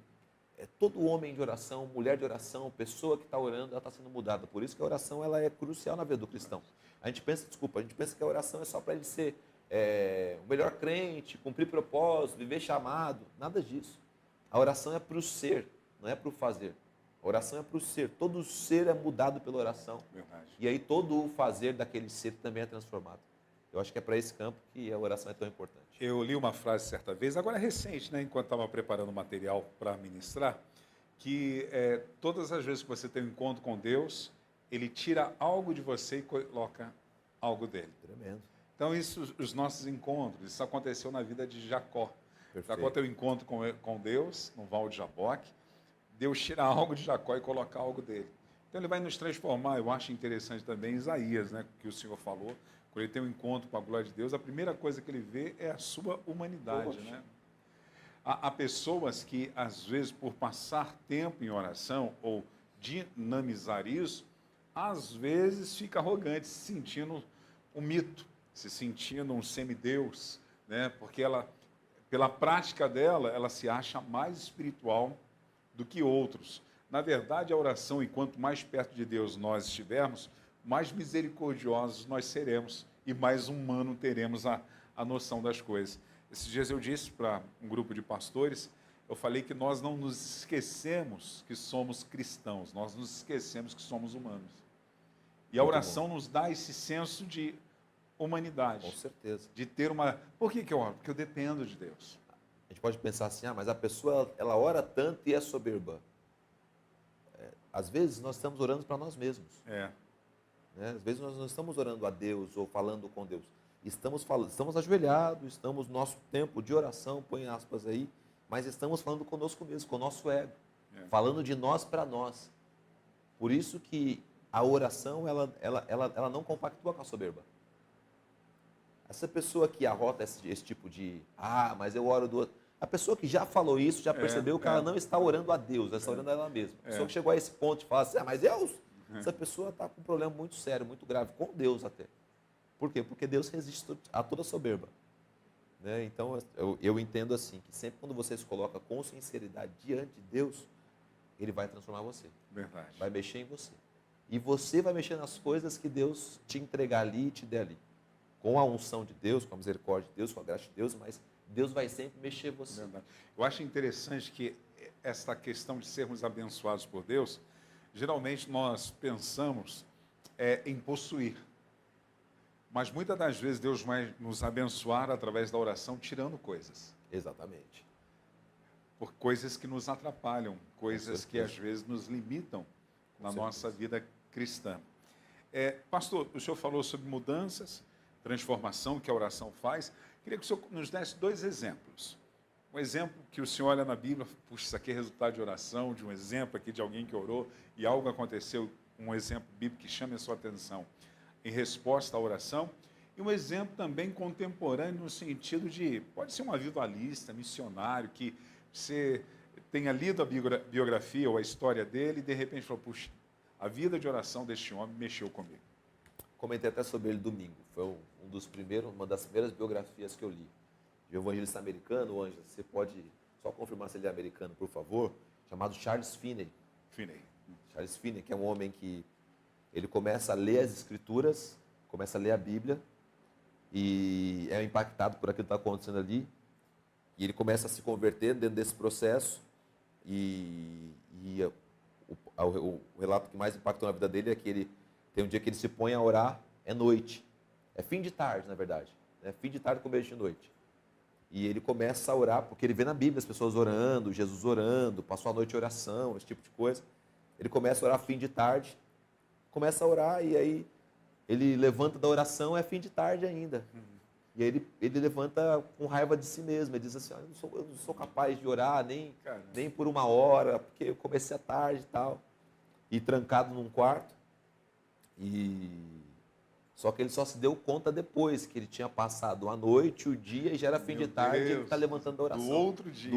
[SPEAKER 3] todo homem de oração, mulher de oração, pessoa que está orando, ela está sendo mudada. Por isso que a oração ela é crucial na vida do cristão. A gente pensa que a oração é só para ele ser o melhor crente, cumprir propósito, viver chamado. Nada disso. A oração é para o ser, não é para o fazer. A oração é para o ser. Todo ser é mudado pela oração.
[SPEAKER 2] Verdade.
[SPEAKER 3] E aí todo o fazer daquele ser também é transformado. Eu acho que é para esse campo que a oração é tão importante.
[SPEAKER 2] Eu li uma frase certa vez, agora é recente, né, enquanto estava preparando o material para ministrar, que todas as vezes que você tem um encontro com Deus, Ele tira algo de você e coloca algo dele.
[SPEAKER 3] Tremendo.
[SPEAKER 2] Então, os nossos encontros, isso aconteceu na vida de Jacó.
[SPEAKER 3] Perfeito.
[SPEAKER 2] Jacó teve um encontro com Deus, no Val de Jaboque. Deus tira algo de Jacó e coloca algo dele. Então, ele vai nos transformar. Eu acho interessante também Isaías, né, que o Senhor falou. Quando ele tem um encontro com a glória de Deus, a primeira coisa que ele vê é a sua humanidade. Né? Há pessoas que, às vezes, por passar tempo em oração ou dinamizar isso, às vezes fica arrogante, se sentindo um mito, se sentindo um semideus, né? Porque ela, pela prática dela, ela se acha mais espiritual do que outros. Na verdade, a oração, e quanto mais perto de Deus nós estivermos, mais misericordiosos nós seremos e mais humano teremos a noção das coisas. Esses dias eu disse para um grupo de pastores, eu falei que nós não nos esquecemos que somos cristãos, nós nos esquecemos que somos humanos. E a oração nos dá esse senso de humanidade.
[SPEAKER 3] Com certeza.
[SPEAKER 2] De ter uma... Por que eu oro? Porque eu dependo de Deus.
[SPEAKER 3] A gente pode pensar assim, mas a pessoa, ela ora tanto e é soberba. Às vezes nós estamos orando para nós mesmos. Né? Às vezes nós não estamos orando a Deus ou falando com Deus. Estamos ajoelhados, estamos no nosso tempo de oração, põe aspas aí, mas estamos falando conosco mesmo, com o nosso ego. Falando de nós para nós. Por isso que a oração, ela não compactua com a soberba. Essa pessoa que arrota esse tipo de, mas eu oro do outro. A pessoa que já falou isso, já percebeu que ela não está orando a Deus, ela está orando a ela mesma. A pessoa que chegou a esse ponto de falar assim, mas Deus, essa pessoa está com um problema muito sério, muito grave, com Deus até. Por quê? Porque Deus resiste a toda soberba. Né? Então, eu entendo assim, que sempre quando você se coloca com sinceridade diante de Deus, Ele vai transformar você.
[SPEAKER 2] Verdade.
[SPEAKER 3] Vai mexer em você. E você vai mexer nas coisas que Deus te entregar ali e te der ali. Com a unção de Deus, com a misericórdia de Deus, com a graça de Deus, mas Deus vai sempre mexer em você.
[SPEAKER 2] Verdade. Eu acho interessante que essa questão de sermos abençoados por Deus, geralmente nós pensamos em possuir. Mas muitas das vezes Deus vai nos abençoar através da oração, tirando coisas.
[SPEAKER 3] Exatamente.
[SPEAKER 2] Por coisas que nos atrapalham, coisas que às vezes nos limitam na
[SPEAKER 3] certeza.
[SPEAKER 2] nossa vida cristã. Pastor, o senhor falou sobre mudanças, transformação que a oração faz. Queria que o senhor nos desse 2 exemplos. Um exemplo que o senhor olha na Bíblia, puxa, isso aqui é resultado de oração, de um exemplo aqui de alguém que orou e algo aconteceu, um exemplo bíblico que chame a sua atenção em resposta à oração. E um exemplo também contemporâneo no sentido de, pode ser um avivalista, missionário, que você tenha lido a biografia ou a história dele e de repente falou, puxa, a vida de oração deste homem mexeu comigo.
[SPEAKER 3] Comentei até sobre ele domingo. Foi uma das primeiras biografias que eu li. De um evangelista americano, Ângela, você pode só confirmar se ele é americano, por favor, chamado Charles Finney. Charles Finney, que é um homem que ele começa a ler as escrituras, começa a ler a Bíblia e é impactado por aquilo que está acontecendo ali. E ele começa a se converter dentro desse processo e o relato que mais impactou na vida dele é que ele tem um dia que ele se põe a orar, é noite. É fim de tarde, na verdade. É fim de tarde, começo de noite. E ele começa a orar, porque ele vê na Bíblia as pessoas orando, Jesus orando, passou a noite em oração, esse tipo de coisa. Ele começa a orar fim de tarde, começa a orar e aí ele levanta da oração, é fim de tarde ainda. E aí ele levanta com raiva de si mesmo. Ele diz assim, eu não sou capaz de orar nem por 1 hora, porque eu comecei à tarde e tal. E trancado num quarto. Só que ele só se deu conta depois, que ele tinha passado a noite, o dia, e já era fim de tarde, e ele está levantando da oração.
[SPEAKER 2] Do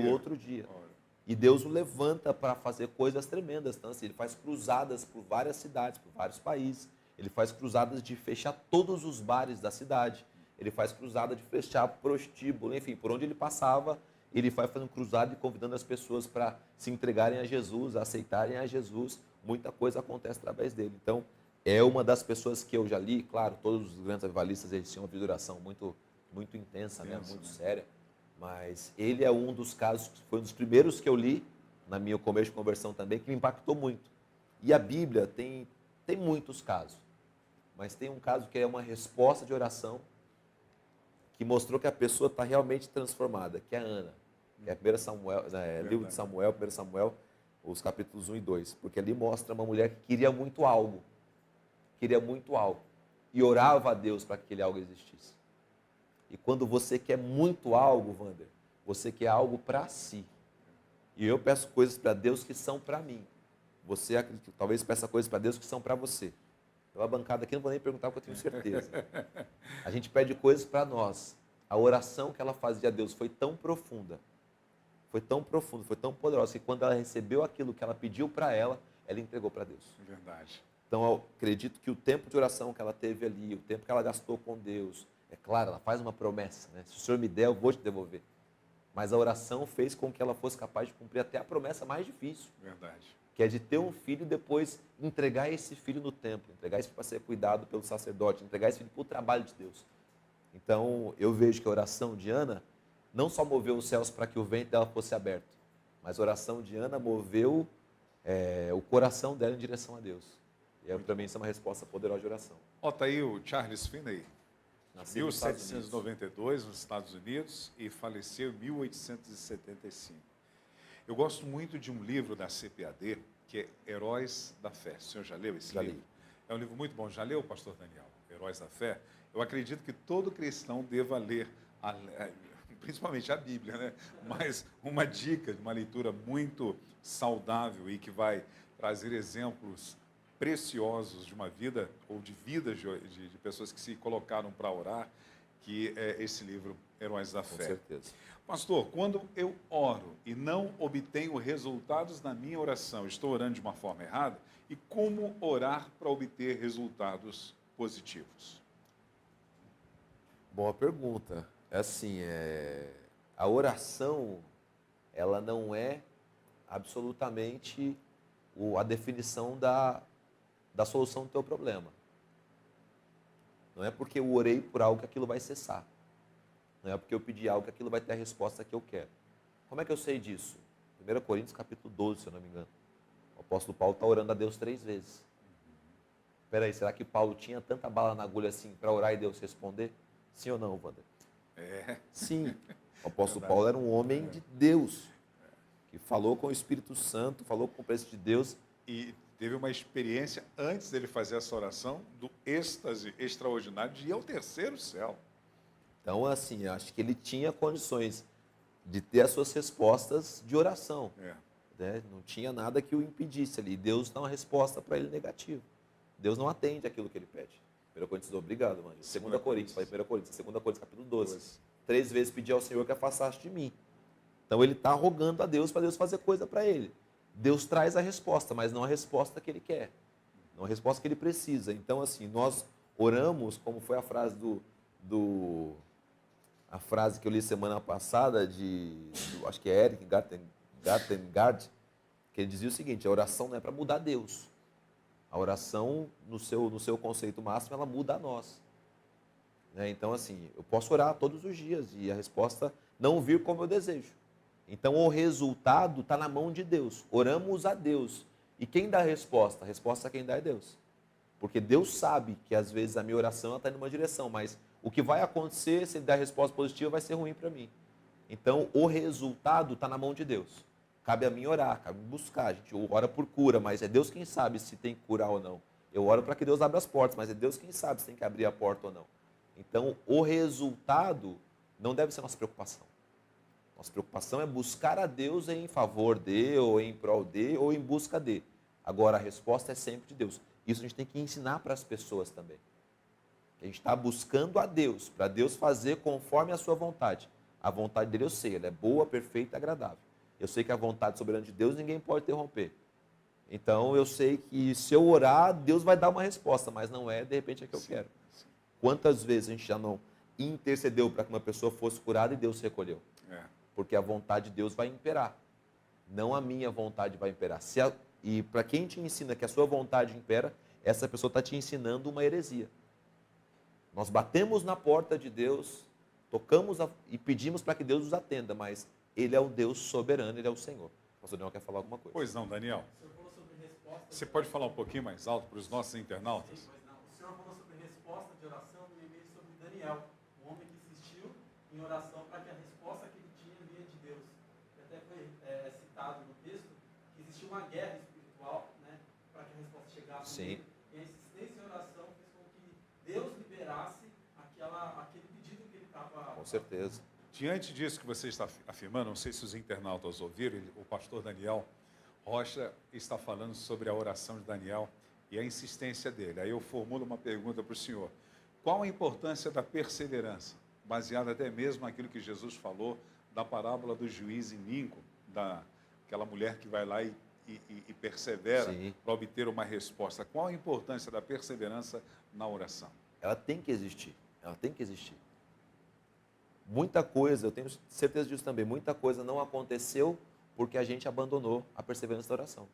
[SPEAKER 2] outro dia.
[SPEAKER 3] Olha. E Deus o levanta para fazer coisas tremendas. Então, assim, ele faz cruzadas por várias cidades, por vários países. Ele faz cruzadas de fechar todos os bares da cidade. Ele faz cruzada de fechar prostíbulo, enfim, por onde ele passava, ele vai fazendo cruzada e convidando as pessoas para se entregarem a Jesus, a aceitarem a Jesus. Muita coisa acontece através dele. Então, é uma das pessoas que eu já li, claro, todos os grandes avivalistas, eles tinham uma vida de oração muito, muito intensa, muito séria, mas ele é um dos casos, foi um dos primeiros que eu li, na minha começo de conversão também, que me impactou muito. E a Bíblia tem muitos casos, mas tem um caso que é uma resposta de oração, que mostrou que a pessoa está realmente transformada, que é a Ana, que é 1 Samuel, livro de Samuel, 1 Samuel, os capítulos 1 e 2, porque ali mostra uma mulher que queria muito algo, e orava a Deus para que aquele algo existisse. E quando você quer muito algo, Wander, você quer algo para si. E eu peço coisas para Deus que são para mim. Você talvez peça coisas para Deus que são para você. Pela bancada aqui, não vou nem perguntar, porque eu tenho certeza. A gente pede coisas para nós. A oração que ela fazia a Deus foi tão profunda, foi tão poderosa, que quando ela recebeu aquilo que ela pediu para ela entregou para Deus.
[SPEAKER 2] Verdade.
[SPEAKER 3] Então, eu acredito que o tempo de oração que ela teve ali, o tempo que ela gastou com Deus, é claro, ela faz uma promessa, né? Se o Senhor me der, eu vou te devolver. Mas a oração fez com que ela fosse capaz de cumprir até a promessa mais difícil.
[SPEAKER 2] Verdade.
[SPEAKER 3] Que é de ter um filho e depois entregar esse filho no templo, entregar esse filho para ser cuidado pelo sacerdote, entregar esse filho para o trabalho de Deus. Então, eu vejo que a oração de Ana não só moveu os céus para que o ventre dela fosse aberto, mas a oração de Ana moveu o coração dela em direção a Deus. E para mim isso é uma resposta poderosa de oração.
[SPEAKER 2] Está aí o Charles Finney,
[SPEAKER 3] Nasceu nos Estados Unidos.
[SPEAKER 2] 1792 nos Estados Unidos e faleceu em 1875. Eu gosto muito de um livro da CPAD, que é Heróis da Fé. O senhor já leu esse
[SPEAKER 3] Já
[SPEAKER 2] livro?
[SPEAKER 3] li.
[SPEAKER 2] É um livro muito bom. Já leu, pastor Daniel? Heróis da Fé? Eu acredito que todo cristão deva ler, principalmente a Bíblia, né? Mas uma dica de uma leitura muito saudável e que vai trazer exemplos preciosos de uma vida, ou de vidas de pessoas que se colocaram para orar, que é esse livro, Heróis da Fé.
[SPEAKER 3] Com certeza.
[SPEAKER 2] Pastor, quando eu oro e não obtenho resultados na minha oração, estou orando de uma forma errada? E como orar para obter resultados positivos?
[SPEAKER 3] Boa pergunta. É assim, a oração, ela não é absolutamente a definição da solução do teu problema. Não é porque eu orei por algo que aquilo vai cessar. Não é porque eu pedi algo que aquilo vai ter a resposta que eu quero. Como é que eu sei disso? 1 Coríntios capítulo 12, se eu não me engano. O apóstolo Paulo está orando a Deus 3 vezes. Espera aí, será que Paulo tinha tanta bala na agulha assim para orar e Deus responder? Sim ou não, Wander? Sim. O apóstolo Paulo era um homem de Deus, que falou com o Espírito Santo, falou com o presença de Deus.
[SPEAKER 2] E teve uma experiência, antes dele fazer essa oração, do êxtase extraordinário de ir ao terceiro céu.
[SPEAKER 3] Então, assim, acho que ele tinha condições de ter as suas respostas de oração. Né? Não tinha nada que o impedisse ali. Deus dá uma resposta para ele negativa. Deus não atende aquilo que ele pede. 1 Coríntios, obrigado, mano. 2 Coríntios, falei 1 Coríntios, 2 Coríntios, capítulo 12. 3 vezes pedi ao Senhor que afastasse de mim. Então ele está rogando a Deus para Deus fazer coisa para ele. Deus traz a resposta, mas não a resposta que ele quer. Não a resposta que ele precisa. Então, assim, nós oramos, como foi a frase a frase que eu li semana passada, acho que é Eric Gartengard, que ele dizia o seguinte: a oração não é para mudar Deus. A oração, no seu conceito máximo, ela muda a nós. Né? Então, assim, eu posso orar todos os dias e a resposta não vir como eu desejo. Então, o resultado está na mão de Deus. Oramos a Deus. E quem dá a resposta? A resposta quem dá é Deus. Porque Deus sabe que, às vezes, a minha oração está em uma direção, mas o que vai acontecer, se ele der a resposta positiva, vai ser ruim para mim. Então, o resultado está na mão de Deus. Cabe a mim orar, cabe buscar. A gente ora por cura, mas é Deus quem sabe se tem que curar ou não. Eu oro para que Deus abra as portas, mas é Deus quem sabe se tem que abrir a porta ou não. Então, o resultado não deve ser nossa preocupação. Nossa preocupação é buscar a Deus em favor de, ou em prol de, ou em busca de. Agora, a resposta é sempre de Deus. Isso a gente tem que ensinar para as pessoas também. A gente está buscando a Deus, para Deus fazer conforme a sua vontade. A vontade dele eu sei, ela é boa, perfeita e agradável. Eu sei que a vontade soberana de Deus ninguém pode interromper. Então eu sei que se eu orar, Deus vai dar uma resposta, mas não é de repente a que eu quero. Quantas vezes a gente já não intercedeu para que uma pessoa fosse curada e Deus se recolheu? Porque a vontade de Deus vai imperar. Não a minha vontade vai imperar. E para quem te ensina que a sua vontade impera, essa pessoa está te ensinando uma heresia. Nós batemos na porta de Deus, tocamos e pedimos para que Deus nos atenda, mas Ele é o Deus soberano, Ele é o Senhor. O pastor Daniel quer falar alguma coisa?
[SPEAKER 2] Pois não, Daniel.
[SPEAKER 6] O senhor falou sobre resposta.
[SPEAKER 2] Você pode falar um pouquinho mais alto para os nossos internautas?
[SPEAKER 6] Sim, mas não. O senhor falou sobre resposta de oração no e-mail sobre Daniel, um homem que insistiu em oração para que a resposta que ele tinha vinha de Deus. E até foi citado no texto que existia uma guerra espiritual, né, para que a resposta chegasse.
[SPEAKER 3] Sim.
[SPEAKER 6] E a insistência em oração fez com que Deus liberasse aquele pedido que ele estava.
[SPEAKER 3] Com certeza.
[SPEAKER 2] Diante disso que você está afirmando, não sei se os internautas ouviram, o pastor Daniel Rocha está falando sobre a oração de Daniel e a insistência dele. Aí eu formulo uma pergunta para o senhor. Qual a importância da perseverança, baseada até mesmo naquilo que Jesus falou da parábola do juiz iníquo, daquela mulher que vai lá e persevera para obter uma resposta? Qual a importância da perseverança na oração?
[SPEAKER 3] Ela tem que existir. Ela tem que existir. Muita coisa, eu tenho certeza disso também, muita coisa não aconteceu porque a gente abandonou a perseverança da oração.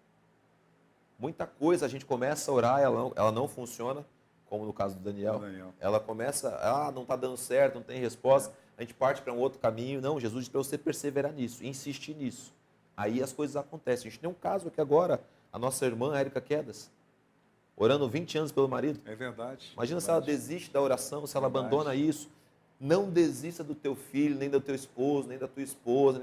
[SPEAKER 3] Muita coisa a gente começa a orar, ela não funciona, como no caso do Daniel. Ela começa, não está dando certo, não tem resposta, a gente parte para um outro caminho. Não, Jesus disse para você perseverar nisso, insistir nisso. Aí as coisas acontecem. A gente tem um caso aqui agora, a nossa irmã Érica Quedas, orando 20 anos pelo marido.
[SPEAKER 2] É verdade.
[SPEAKER 3] Imagina se ela desiste da oração, se ela abandona isso. Não desista do teu filho, nem do teu esposo, nem da tua esposa.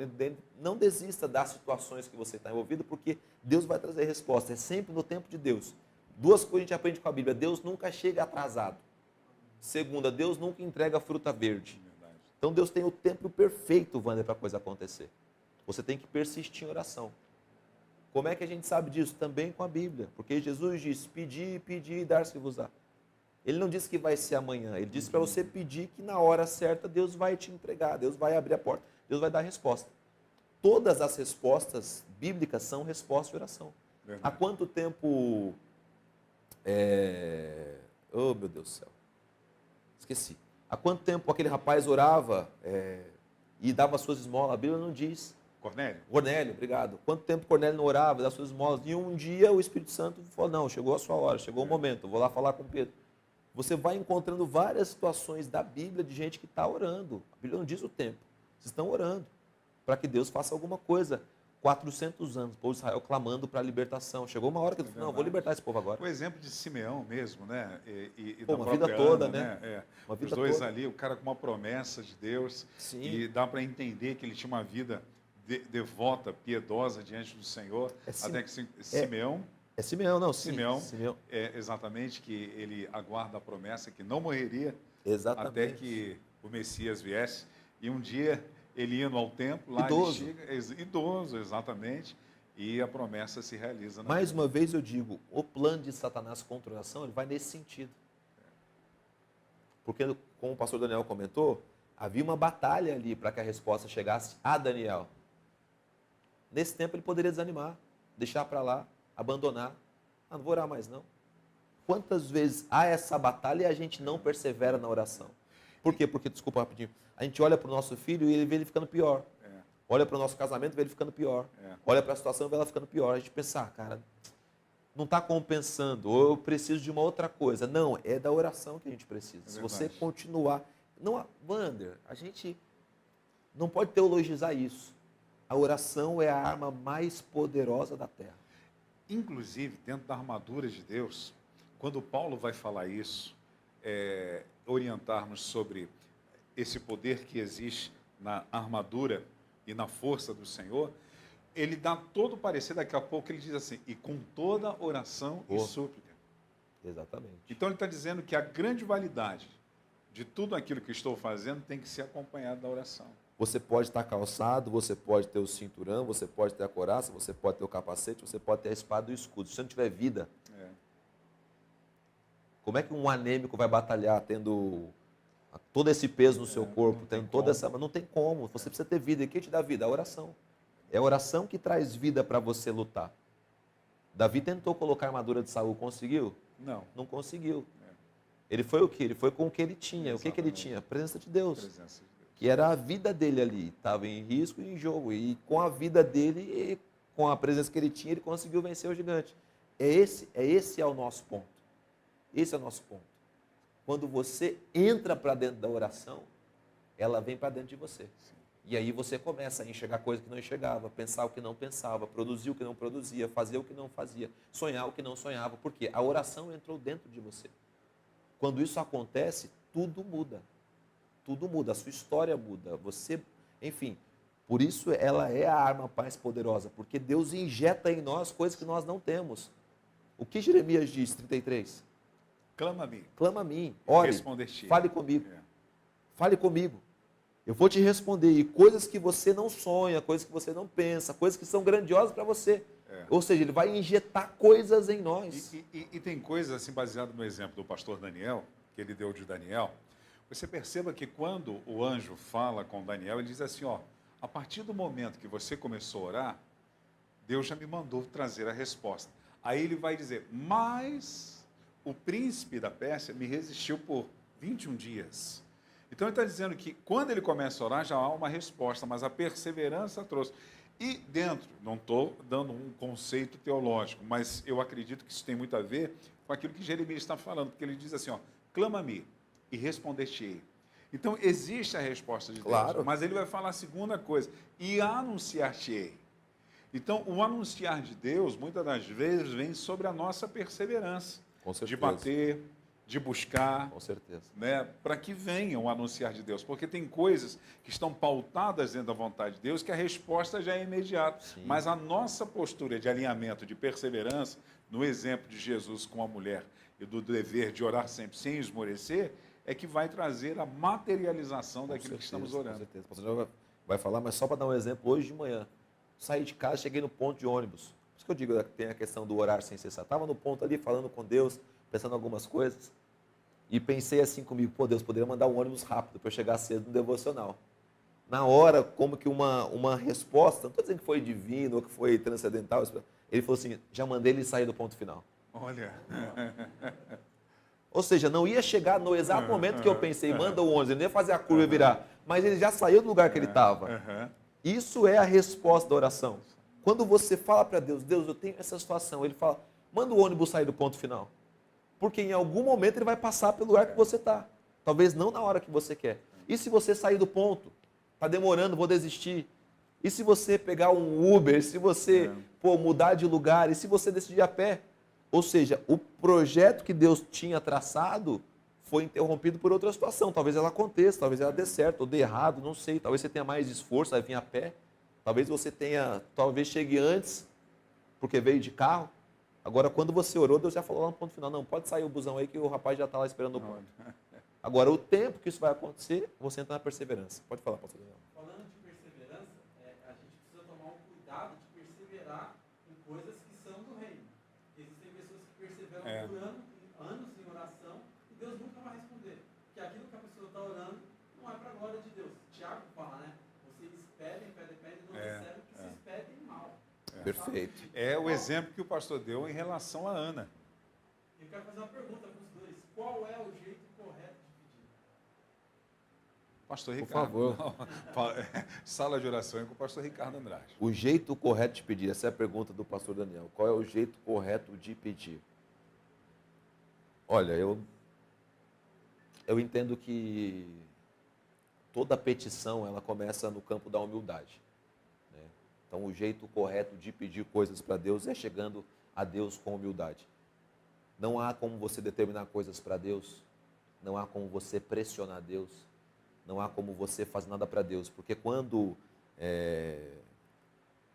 [SPEAKER 3] Não desista das situações que você está envolvido, porque Deus vai trazer resposta. É sempre no tempo de Deus. Duas coisas a gente aprende com a Bíblia. Deus nunca chega atrasado. Segunda, Deus nunca entrega fruta verde. Então Deus tem o tempo perfeito, Wander, para a coisa acontecer. Você tem que persistir em oração. Como é que a gente sabe disso? Também com a Bíblia. Porque Jesus disse, pedi, pedi e dar-se-vos-á. Ele não disse que vai ser amanhã. Ele disse para você pedir que na hora certa Deus vai te entregar. Deus vai abrir a porta. Deus vai dar a resposta. Todas as respostas bíblicas são respostas de oração. Verdade. Há quanto tempo... Oh, meu Deus do céu. Esqueci. Há quanto tempo aquele rapaz orava e dava suas esmolas? A Bíblia não diz.
[SPEAKER 2] Cornélio?
[SPEAKER 3] Cornélio, obrigado. Quanto tempo Cornélio não orava, dava suas esmolas? E um dia o Espírito Santo falou, não, chegou a sua hora, chegou o momento, vou lá falar com Pedro. você vai encontrando várias situações da Bíblia de gente que está orando. A Bíblia não diz o tempo. Vocês estão orando para que Deus faça alguma coisa. 400 anos, o povo de Israel clamando para a libertação. Chegou uma hora que Deus falou, não, vou libertar esse povo agora.
[SPEAKER 2] O exemplo de Simeão mesmo, né? E
[SPEAKER 3] Pô,
[SPEAKER 2] da
[SPEAKER 3] uma vida
[SPEAKER 2] própria
[SPEAKER 3] toda,
[SPEAKER 2] Ana,
[SPEAKER 3] né?
[SPEAKER 2] É.
[SPEAKER 3] Uma
[SPEAKER 2] Os
[SPEAKER 3] vida
[SPEAKER 2] dois
[SPEAKER 3] toda.
[SPEAKER 2] ali, o cara com uma promessa de Deus.
[SPEAKER 3] Sim.
[SPEAKER 2] E dá para entender que ele tinha uma vida devota, piedosa diante do Senhor. Até que Simeão,
[SPEAKER 3] É Simeão, não, sim.
[SPEAKER 2] Simeão,
[SPEAKER 3] Simeão.
[SPEAKER 2] é exatamente que ele aguarda a promessa que não morreria
[SPEAKER 3] Exatamente.
[SPEAKER 2] até que o Messias viesse. E um dia ele indo ao templo, lá
[SPEAKER 3] Idoso.
[SPEAKER 2] ele chega, idoso, exatamente, e a promessa se realiza.
[SPEAKER 3] Mais uma vez eu digo, o plano de Satanás contra a oração, ele vai nesse sentido. Porque, como o pastor Daniel comentou, havia uma batalha ali para que a resposta chegasse a Daniel. Nesse tempo ele poderia desanimar, deixar para lá, abandonar. Ah, não vou orar mais não. Quantas vezes há essa batalha e a gente não persevera na oração? Por quê? Porque, desculpa rapidinho, a gente olha para o nosso filho e ele vê ele ficando pior. Olha para o nosso casamento e vê ele ficando pior. Olha para a situação e vê ela ficando pior. A gente pensa, cara, não está compensando, ou eu preciso de uma outra coisa. Não, é da oração que a gente precisa. Se você continuar... Não, Wander, a gente não pode teologizar isso. A oração é a arma mais poderosa da terra.
[SPEAKER 2] Inclusive, dentro da armadura de Deus, quando Paulo vai falar isso, orientar-nos sobre esse poder que existe na armadura e na força do Senhor, ele dá todo o parecer, daqui a pouco ele diz assim, e com toda oração e súplica.
[SPEAKER 3] Exatamente.
[SPEAKER 2] Então ele está dizendo que a grande validade de tudo aquilo que estou fazendo tem que ser acompanhado da oração.
[SPEAKER 3] Você pode estar calçado, você pode ter o cinturão, você pode ter a couraça, você pode ter o capacete, você pode ter a espada e o escudo. Se você não tiver vida, como é que um anêmico vai batalhar tendo todo esse peso no seu corpo, tendo toda essa... Não tem como, você precisa ter vida. E quem te dá vida? A oração. É a oração que traz vida para você lutar. Davi tentou colocar a armadura de Saul, conseguiu?
[SPEAKER 2] Não.
[SPEAKER 3] Não conseguiu. Ele foi o quê? Ele foi com o que ele tinha. O que ele tinha? A presença de Deus.
[SPEAKER 2] Presença de Deus.
[SPEAKER 3] Que era a vida dele ali, estava em risco e em jogo. E com a vida dele, e com a presença que ele tinha, ele conseguiu vencer o gigante. Esse é o nosso ponto. Esse é o nosso ponto. Quando você entra para dentro da oração, ela vem para dentro de você. Sim. E aí você começa a enxergar coisas que não enxergava, pensar o que não pensava, produzir o que não produzia, fazer o que não fazia, sonhar o que não sonhava. Por quê? A oração entrou dentro de você. Quando isso acontece, tudo muda. Tudo muda, a sua história muda. Você, enfim, por isso ela é a arma mais poderosa, porque Deus injeta em nós coisas que nós não temos. O que Jeremias diz, 33?
[SPEAKER 2] Clama a mim.
[SPEAKER 3] Clama a mim, ore, fale comigo. Fale comigo. Eu vou te responder. E coisas que você não sonha, coisas que você não pensa, coisas que são grandiosas para você. Ou seja, ele vai injetar coisas em nós.
[SPEAKER 2] E tem coisas assim, baseado no exemplo do pastor Daniel, que ele deu de Daniel. Você perceba que quando o anjo fala com Daniel, ele diz assim, ó, a partir do momento que você começou a orar, Deus já me mandou trazer a resposta. Aí ele vai dizer, mas o príncipe da Pérsia me resistiu por 21 dias. Então ele está dizendo que quando ele começa a orar, já há uma resposta, mas a perseverança trouxe. E dentro, não estou dando um conceito teológico, mas eu acredito que isso tem muito a ver com aquilo que Jeremias está falando, porque ele diz assim, ó, clama-me e responder-te-ei. Então, existe a resposta de Deus, mas ele vai falar a segunda coisa, e anunciar-te-ei. Então, o anunciar de Deus, muitas das vezes, vem sobre a nossa perseverança, de bater, de buscar,
[SPEAKER 3] com certeza,
[SPEAKER 2] né, para que venha o anunciar de Deus, porque tem coisas que estão pautadas dentro da vontade de Deus, que a resposta já é imediata, mas a nossa postura de alinhamento, de perseverança, no exemplo de Jesus com a mulher, e do dever de orar sempre sem esmorecer, é que vai trazer a materialização daquilo que estamos orando.
[SPEAKER 3] Com certeza. O pastor vai falar, mas só para dar um exemplo, hoje de manhã, saí de casa, cheguei no ponto de ônibus. Por isso que eu digo que tem a questão do orar sem cessar. Estava no ponto ali, falando com Deus, pensando em algumas coisas, e pensei assim comigo, pô, Deus poderia mandar um ônibus rápido para eu chegar cedo no devocional. Na hora, como que uma resposta, não estou dizendo que foi divino ou que foi transcendental, ele falou assim, já mandei ele sair do ponto final.
[SPEAKER 2] Olha...
[SPEAKER 3] Ou seja, não ia chegar no exato momento que eu pensei, manda o ônibus, ele não ia fazer a curva e virar, mas ele já saiu do lugar que ele estava. Isso é a resposta da oração. Quando você fala para Deus, Deus, eu tenho essa situação, ele fala, manda o ônibus sair do ponto final. Porque em algum momento ele vai passar pelo lugar que você está. Talvez não na hora que você quer. E se você sair do ponto? Está demorando, vou desistir. E se você pegar um Uber? Se você mudar de lugar? E se você decidir a pé? Ou seja, o projeto que Deus tinha traçado foi interrompido por outra situação. Talvez ela aconteça, talvez ela dê certo ou dê errado, não sei. Talvez você tenha mais esforço, vai vir a pé. Talvez você talvez chegue antes, porque veio de carro. Agora, quando você orou, Deus já falou lá no ponto final, não, pode sair o busão aí que o rapaz já está lá esperando o ponto. Agora, o tempo que isso vai acontecer, você entra na perseverança. Pode falar, pastor Daniel.
[SPEAKER 6] Falando de perseverança, a gente precisa tomar um cuidado de perseverar em coisas que são do reino. Existem pessoas que perseveram por anos em oração e Deus nunca vai responder. Porque aquilo que a pessoa está orando não é para a glória de Deus. Tiago fala, né? Vocês pedem, e não recebem, que vocês pedem mal.
[SPEAKER 3] Perfeito.
[SPEAKER 2] É o exemplo que o pastor deu em relação a Ana.
[SPEAKER 6] Eu quero fazer uma pergunta para os dois. Qual é o jeito correto de pedir?
[SPEAKER 2] Pastor
[SPEAKER 3] Por
[SPEAKER 2] Ricardo.
[SPEAKER 3] favor.
[SPEAKER 2] Não. Sala de oração é com o pastor Ricardo Andrade.
[SPEAKER 3] O jeito correto de pedir, essa é a pergunta do pastor Daniel. Qual é o jeito correto de pedir? Olha, eu entendo que toda petição ela começa no campo da humildade. Né? Então, o jeito correto de pedir coisas para Deus é chegando a Deus com humildade. Não há como você determinar coisas para Deus, não há como você pressionar Deus, não há como você fazer nada para Deus, porque quando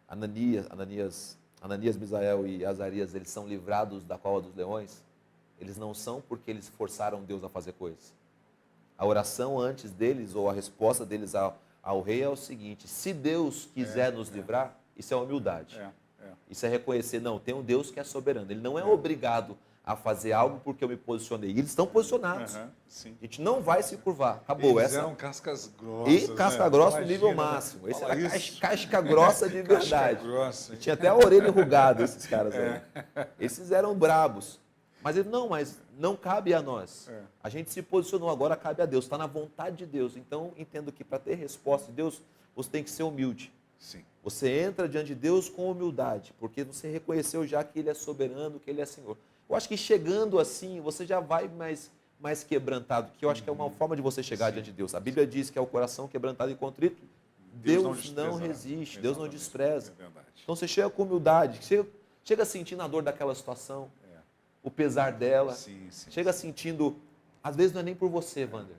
[SPEAKER 3] Ananias, Misael e Azarias, eles são livrados da cova dos leões, eles não são porque eles forçaram Deus a fazer coisas. A oração antes deles, ou a resposta deles ao rei é o seguinte: se Deus quiser nos livrar, isso é humildade. Isso é reconhecer, não, tem um Deus que é soberano. Ele não é obrigado a fazer algo porque eu me posicionei. E eles estão posicionados.
[SPEAKER 2] Sim.
[SPEAKER 3] A gente não vai se curvar. Acabou.
[SPEAKER 2] Eles
[SPEAKER 3] essa
[SPEAKER 2] eram cascas grossas.
[SPEAKER 3] E casca grossa no nível
[SPEAKER 2] Imagina,
[SPEAKER 3] máximo. Esse
[SPEAKER 2] fala
[SPEAKER 3] era
[SPEAKER 2] isso.
[SPEAKER 3] casca grossa de verdade.
[SPEAKER 2] Casca grossa.
[SPEAKER 3] Tinha até a orelha enrugada, esses caras aí. Esses eram brabos. Mas ele, mas não cabe a nós. A gente se posicionou, agora cabe a Deus. Está na vontade de Deus. Então, entendo que para ter resposta de Deus, você tem que ser humilde.
[SPEAKER 2] Sim.
[SPEAKER 3] Você entra diante de Deus com humildade, porque você reconheceu já que Ele é soberano, que Ele é Senhor. Eu acho que chegando assim, você já vai mais quebrantado, que eu acho que é uma forma de você chegar diante de Deus. A Bíblia diz que é o coração quebrantado e contrito. Deus não resiste, Deus não despreza.
[SPEAKER 2] É verdade.
[SPEAKER 3] Então você chega com humildade, chega sentindo a dor daquela situação, o pesar dela,
[SPEAKER 2] Sim.
[SPEAKER 3] chega sentindo, às vezes não é nem por você, Wander.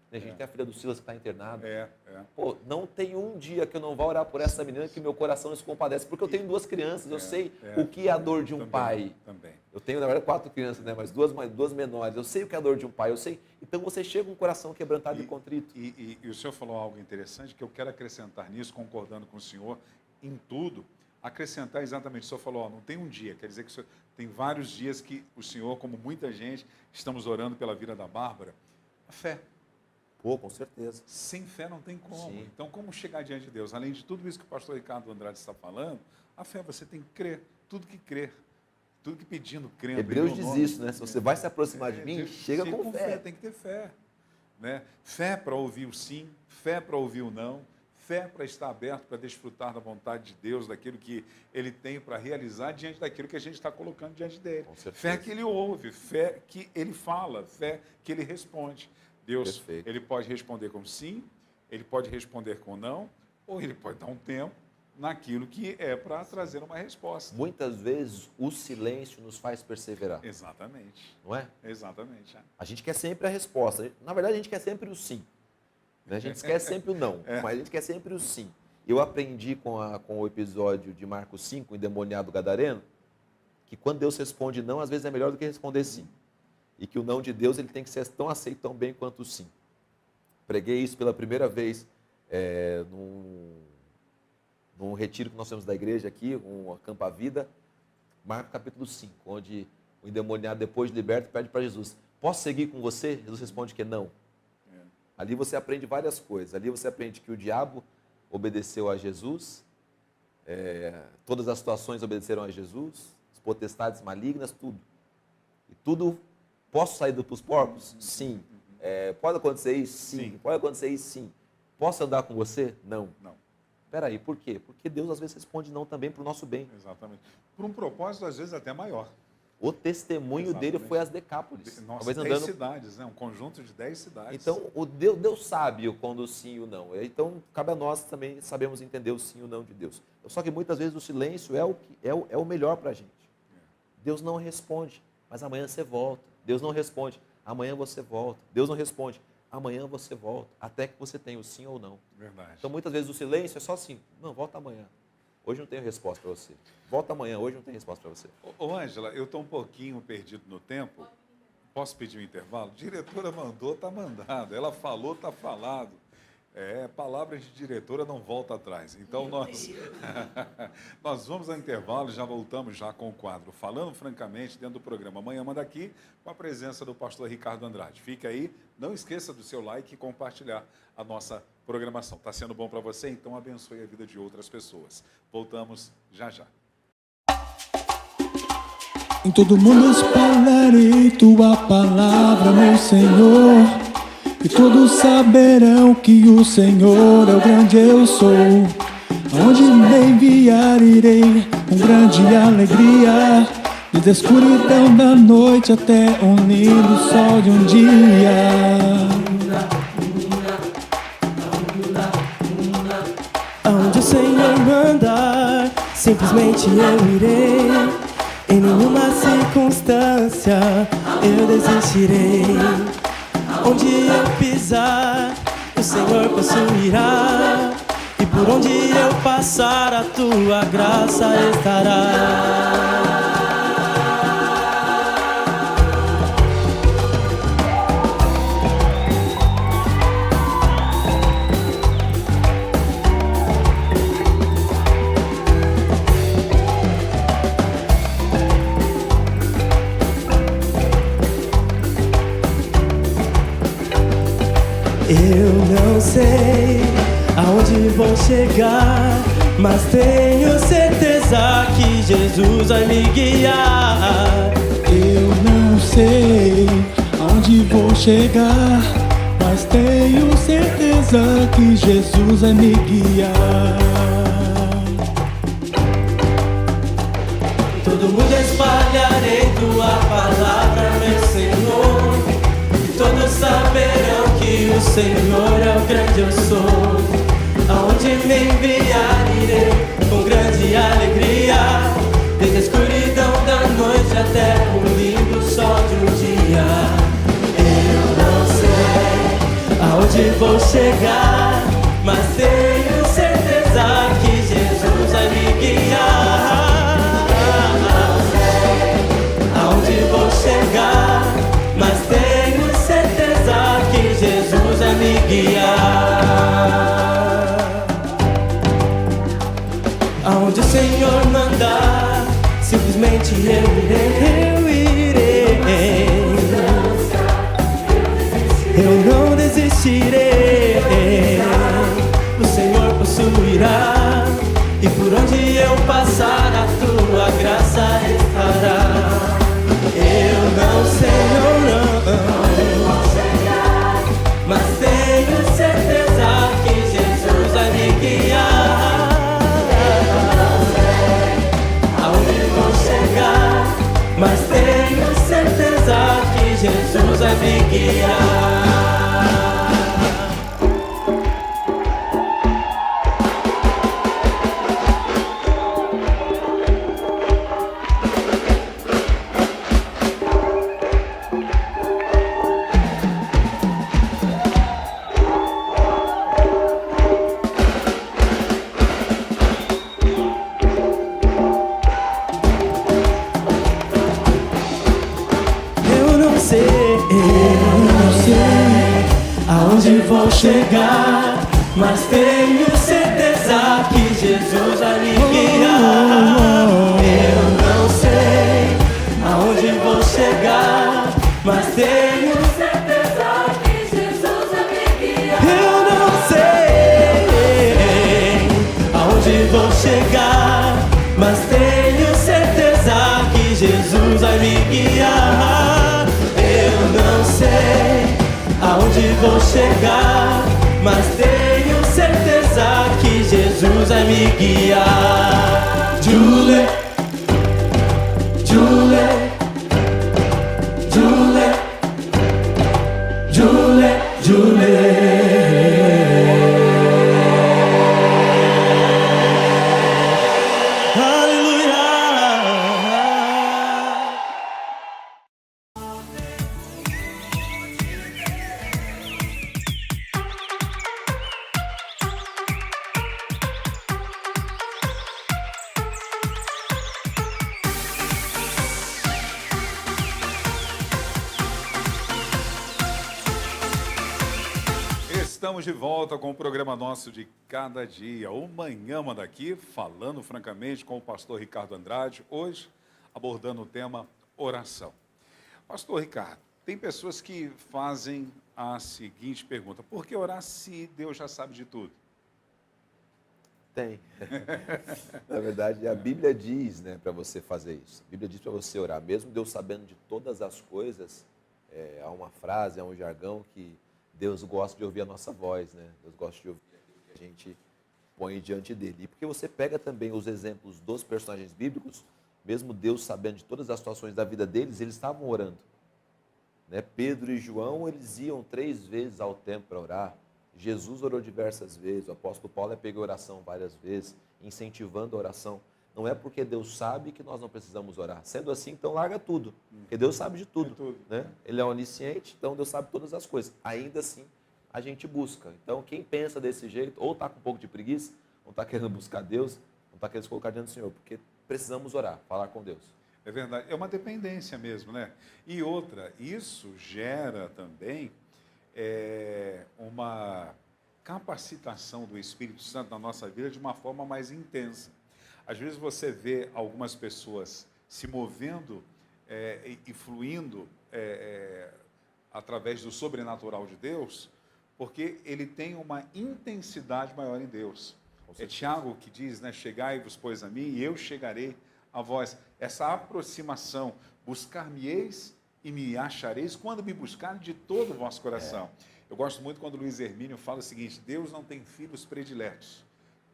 [SPEAKER 3] A gente tem a filha do Silas que está internada. Pô, não tem um dia que eu não vá orar por essa menina que meu coração não se compadece, porque eu tenho duas crianças, eu sei o que é a dor de um pai.
[SPEAKER 2] Também.
[SPEAKER 3] Eu tenho, na verdade, 4 crianças, né? Mas duas menores. Eu sei o que é a dor de um pai, eu sei. Então você chega com o coração quebrantado e contrito.
[SPEAKER 2] E o senhor falou algo interessante que eu quero acrescentar nisso, concordando com o senhor, em tudo. Acrescentar exatamente, o senhor falou, não tem um dia, quer dizer que o senhor, tem vários dias que o senhor, como muita gente, estamos orando pela vida da Bárbara, a fé.
[SPEAKER 3] Pô, com certeza.
[SPEAKER 2] Sem fé não tem como.
[SPEAKER 3] Sim.
[SPEAKER 2] Então, como chegar diante de Deus? Além de tudo isso que o pastor Ricardo Andrade está falando, a fé, você tem que crer. Tudo que crer. Tudo que pedindo, crendo.
[SPEAKER 3] Hebreus diz isso, né? Se você vai se aproximar de mim, chega com fé.
[SPEAKER 2] Tem que ter fé. Né? Fé para ouvir o sim, fé para ouvir o não, fé para estar aberto para desfrutar da vontade de Deus, daquilo que Ele tem para realizar diante daquilo que a gente está colocando diante dele. Fé que Ele ouve, fé que Ele fala, fé que Ele responde. Deus,
[SPEAKER 3] Perfeito.
[SPEAKER 2] Ele pode responder com sim, Ele pode responder com não, ou Ele pode dar um tempo naquilo que é para trazer uma resposta.
[SPEAKER 3] Muitas vezes o silêncio nos faz perseverar.
[SPEAKER 2] Exatamente.
[SPEAKER 3] Não é?
[SPEAKER 2] Exatamente.
[SPEAKER 3] A gente quer sempre a resposta. Na verdade, a gente quer sempre o sim. Né? A gente esquece sempre o não, mas a gente quer sempre o sim. Eu aprendi com o episódio de Marcos 5, o endemoniado gadareno, que quando Deus responde não, às vezes é melhor do que responder sim. E que o não de Deus ele tem que ser tão aceito tão bem quanto o sim. Preguei isso pela primeira vez num retiro que nós temos da igreja aqui, um Acampa Vida, Marcos capítulo 5, onde o endemoniado, depois de liberto, pede para Jesus: posso seguir com você? Jesus responde que não. Ali você aprende várias coisas. Ali você aprende que o diabo obedeceu a Jesus, todas as situações obedeceram a Jesus, as potestades malignas, tudo. E tudo. Posso sair dos porcos? Sim. Pode acontecer isso? Sim. Pode acontecer isso? Sim. Posso andar com você? Não. Espera aí, por quê? Porque Deus às vezes responde não também para o nosso bem.
[SPEAKER 2] Exatamente. Por um propósito, às vezes, até maior.
[SPEAKER 3] O testemunho dele
[SPEAKER 2] Exatamente.
[SPEAKER 3] foi as Decápolis.
[SPEAKER 2] Nossa,
[SPEAKER 3] Talvez
[SPEAKER 2] 10
[SPEAKER 3] andando.
[SPEAKER 2] cidades, né? Um conjunto de 10 cidades.
[SPEAKER 3] Então, Deus sabe quando o sim e o não. Então, cabe a nós também sabemos entender o sim e o não de Deus. Só que muitas vezes o silêncio é o melhor para a gente. Deus não responde, mas amanhã você volta. Deus não responde, amanhã você volta. Deus não responde, amanhã você volta. Até que você tenha o sim ou não.
[SPEAKER 2] Verdade.
[SPEAKER 3] Então, muitas vezes o silêncio é só assim. Não, volta amanhã. Hoje não tenho resposta para você. Volta amanhã, hoje não tenho resposta para você.
[SPEAKER 2] Ô, Ângela, eu estou um pouquinho perdido no tempo. Posso pedir um intervalo? Diretora mandou, está mandado. Ela falou, está falado. Palavras de diretora não volta atrás. Então, nós vamos ao intervalo e já voltamos já com o quadro Falando Francamente, dentro do programa Amanhã Manda Aqui, com a presença do pastor Ricardo Andrade. Fique aí, não esqueça do seu like e compartilhar a nossa programação. Está sendo bom para você? Então abençoe a vida de outras pessoas. Voltamos já já.
[SPEAKER 8] Em todo mundo espalharei tua palavra, meu Senhor, e todos saberão que o Senhor é o grande eu sou. Aonde me enviar irei com grande alegria, desde a escuridão da noite até um lindo sol de um dia.
[SPEAKER 9] Aonde o Senhor mandar, simplesmente eu irei. Em nenhuma circunstância eu desistirei. Onde eu pisar, o Senhor possuirá. E por onde eu passar, a tua graça estará. Eu não sei aonde vou chegar, mas tenho certeza que Jesus vai me guiar.
[SPEAKER 8] Eu não sei aonde vou chegar, mas tenho certeza que Jesus vai me guiar.
[SPEAKER 9] Todo mundo espalharei tua palavra, meu Senhor, e todos saberão que o Senhor é o grande eu sou. Aonde me enviar irei com grande alegria, desde a escuridão da noite até o lindo sol de um dia. Eu não sei aonde vou chegar, mas tenho certeza que Jesus vai me guiar. Não sei aonde vou chegar, mas tenho certeza que Jesus vai me guiar. Aonde o Senhor mandar, simplesmente eu irei. Eu não desistirei. O Senhor possuirá, e por onde eu passar, a tua graça estará. Eu não sei, mas tenho certeza que Jesus vai me guiar. Aonde vou chegar, mas tenho certeza que Jesus vai me guiar. Aonde vou chegar, mas tenho certeza que Jesus vai me guiar. Eu não sei aonde vou chegar, mas tenho certeza que Jesus vai me guiar. Eu não sei aonde vou chegar, mas tenho certeza que Jesus vai me guiar. Eu não sei aonde vou chegar, mas tenho certeza que Jesus vai me guiar. Jule, Jule,
[SPEAKER 2] Estamos de volta com o programa nosso de cada dia, o Manhã Manda Aqui, falando francamente com o pastor Ricardo Andrade, hoje abordando o tema oração. Pastor Ricardo, tem pessoas que fazem a seguinte pergunta: por que orar se Deus já sabe de tudo?
[SPEAKER 3] Tem. Na verdade, a Bíblia diz, né, para você fazer isso. A Bíblia diz para você orar, mesmo Deus sabendo de todas as coisas. Há uma frase, há um jargão que Deus gosta de ouvir a nossa voz, né? Deus gosta de ouvir aquilo que a gente põe diante dele. E porque você pega também os exemplos dos personagens bíblicos, mesmo Deus sabendo de todas as situações da vida deles, eles estavam orando. Né? Pedro e João, eles iam 3 vezes ao templo para orar. Jesus orou diversas vezes, o apóstolo Paulo pegou oração várias vezes, incentivando a oração. Não é porque Deus sabe que nós não precisamos orar. Sendo assim, então larga tudo, porque Deus sabe de tudo. Né? Ele é onisciente, então Deus sabe todas as coisas. Ainda assim, a gente busca. Então, quem pensa desse jeito, ou está com um pouco de preguiça, ou está querendo buscar Deus, ou está querendo se colocar diante do Senhor, porque precisamos orar, falar com Deus.
[SPEAKER 2] É verdade, é uma dependência mesmo, né? E outra, isso gera também uma capacitação do Espírito Santo na nossa vida de uma forma mais intensa. Às vezes você vê algumas pessoas se movendo e fluindo através do sobrenatural de Deus, porque ele tem uma intensidade maior em Deus. É Tiago que diz, né, chegai-vos, pois, a mim, e eu chegarei a vós. Essa aproximação, buscar-me-eis e me achareis, quando me buscarem de todo o vosso coração. Eu gosto muito quando Luiz Hermínio fala o seguinte: Deus não tem filhos prediletos.